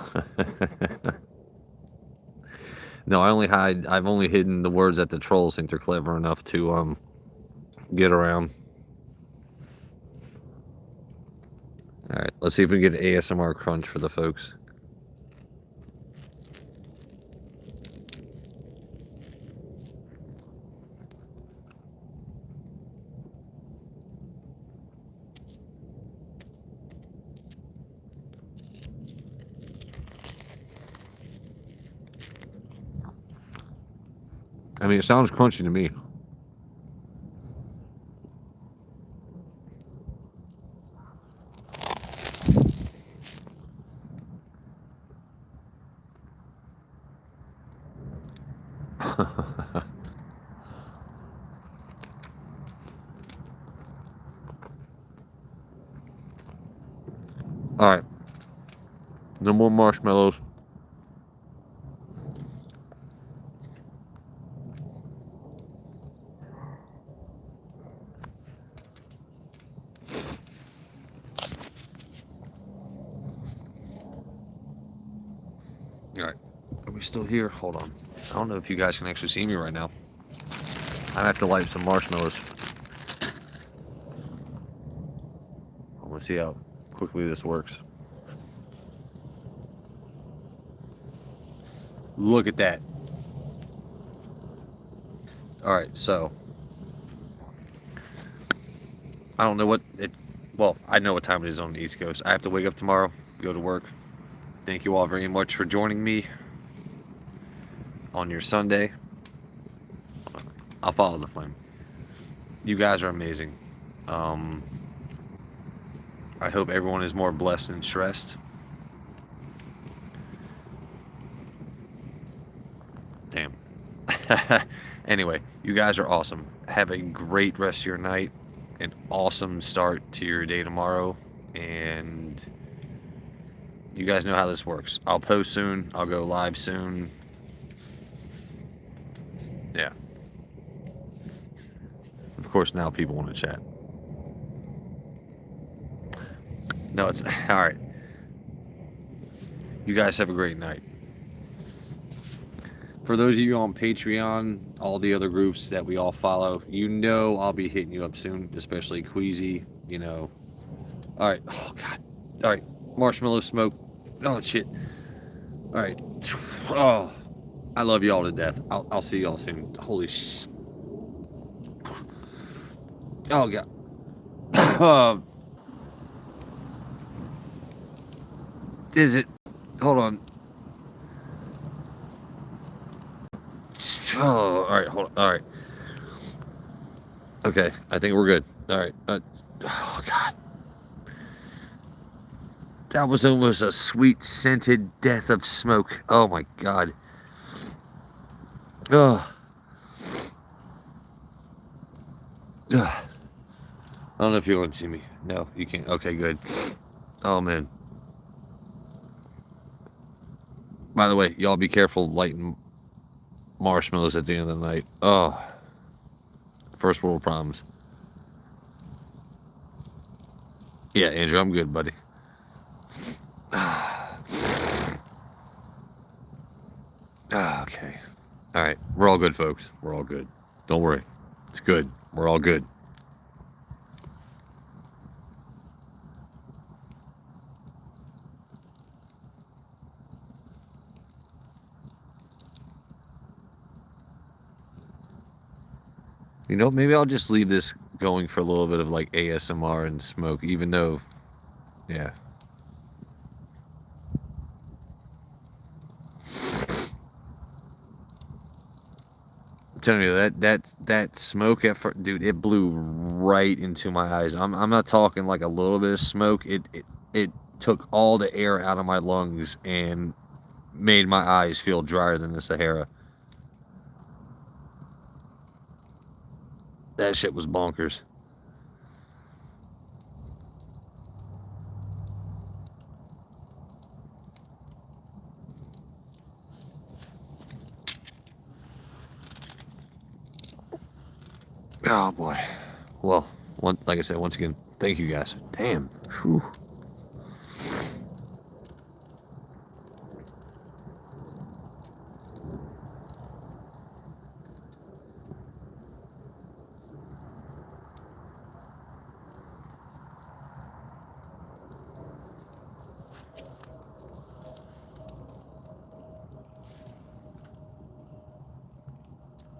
Speaker 1: No, I've only hidden the words that the trolls think they're clever enough to, get around. Alright, let's see if we can get ASMR crunch for the folks. mean, it sounds crunchy to me. All right. No more marshmallows. All right. Are we still here? Hold on. I don't know if you guys can actually see me right now. I have to light some marshmallows. I want to see how quickly this works. Look at that. All right, so I don't know what it. Well, I know what time it is on the East Coast. I have to wake up tomorrow, go to work. Thank you all very much for joining me on your Sunday. I'll follow the flame. You guys are amazing. I hope everyone is more blessed and stressed. Damn. Anyway, you guys are awesome. Have a great rest of your night. An awesome start to your day tomorrow. And you guys know how this works. I'll post soon. I'll go live soon. Yeah. Of course, now people want to chat. No, it's all right. You guys have a great night. For those of you on Patreon, all the other groups that we all follow, you know I'll be hitting you up soon, especially Queasy, you know. All right. Oh, God. All right. Marshmallow smoke. Oh, shit. All right. Oh, I love y'all to death. I'll see y'all soon. Holy sh... Oh, God. Is it? Hold on. Oh, all right. Hold on. All right. Okay. I think we're good. All right. Oh, God. That was almost a sweet scented death of smoke. Oh, my God. Oh. Ugh. I don't know if you want to see me. No, you can't. Okay, good. Oh, man. By the way, y'all be careful lighting marshmallows at the end of the night. Oh. First world problems. Yeah, Andrew, I'm good, buddy. Okay. All right. We're all good, folks. We're all good. Don't worry. It's good. We're all good. You know, maybe I'll just leave this going for a little bit of like ASMR and smoke, even though, yeah. I'm telling you that smoke at first, dude, it blew right into my eyes. I'm not talking like a little bit of smoke. It took all the air out of my lungs and made my eyes feel drier than the Sahara. That shit was bonkers. Oh boy. Well, like I said, once again, thank you guys. Damn. Whew.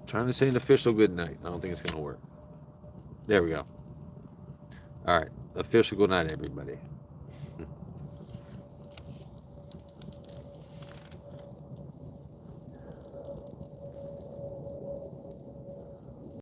Speaker 1: Trying to say an official good night. I don't think it's gonna work. There we go. All right. Official good night, everybody.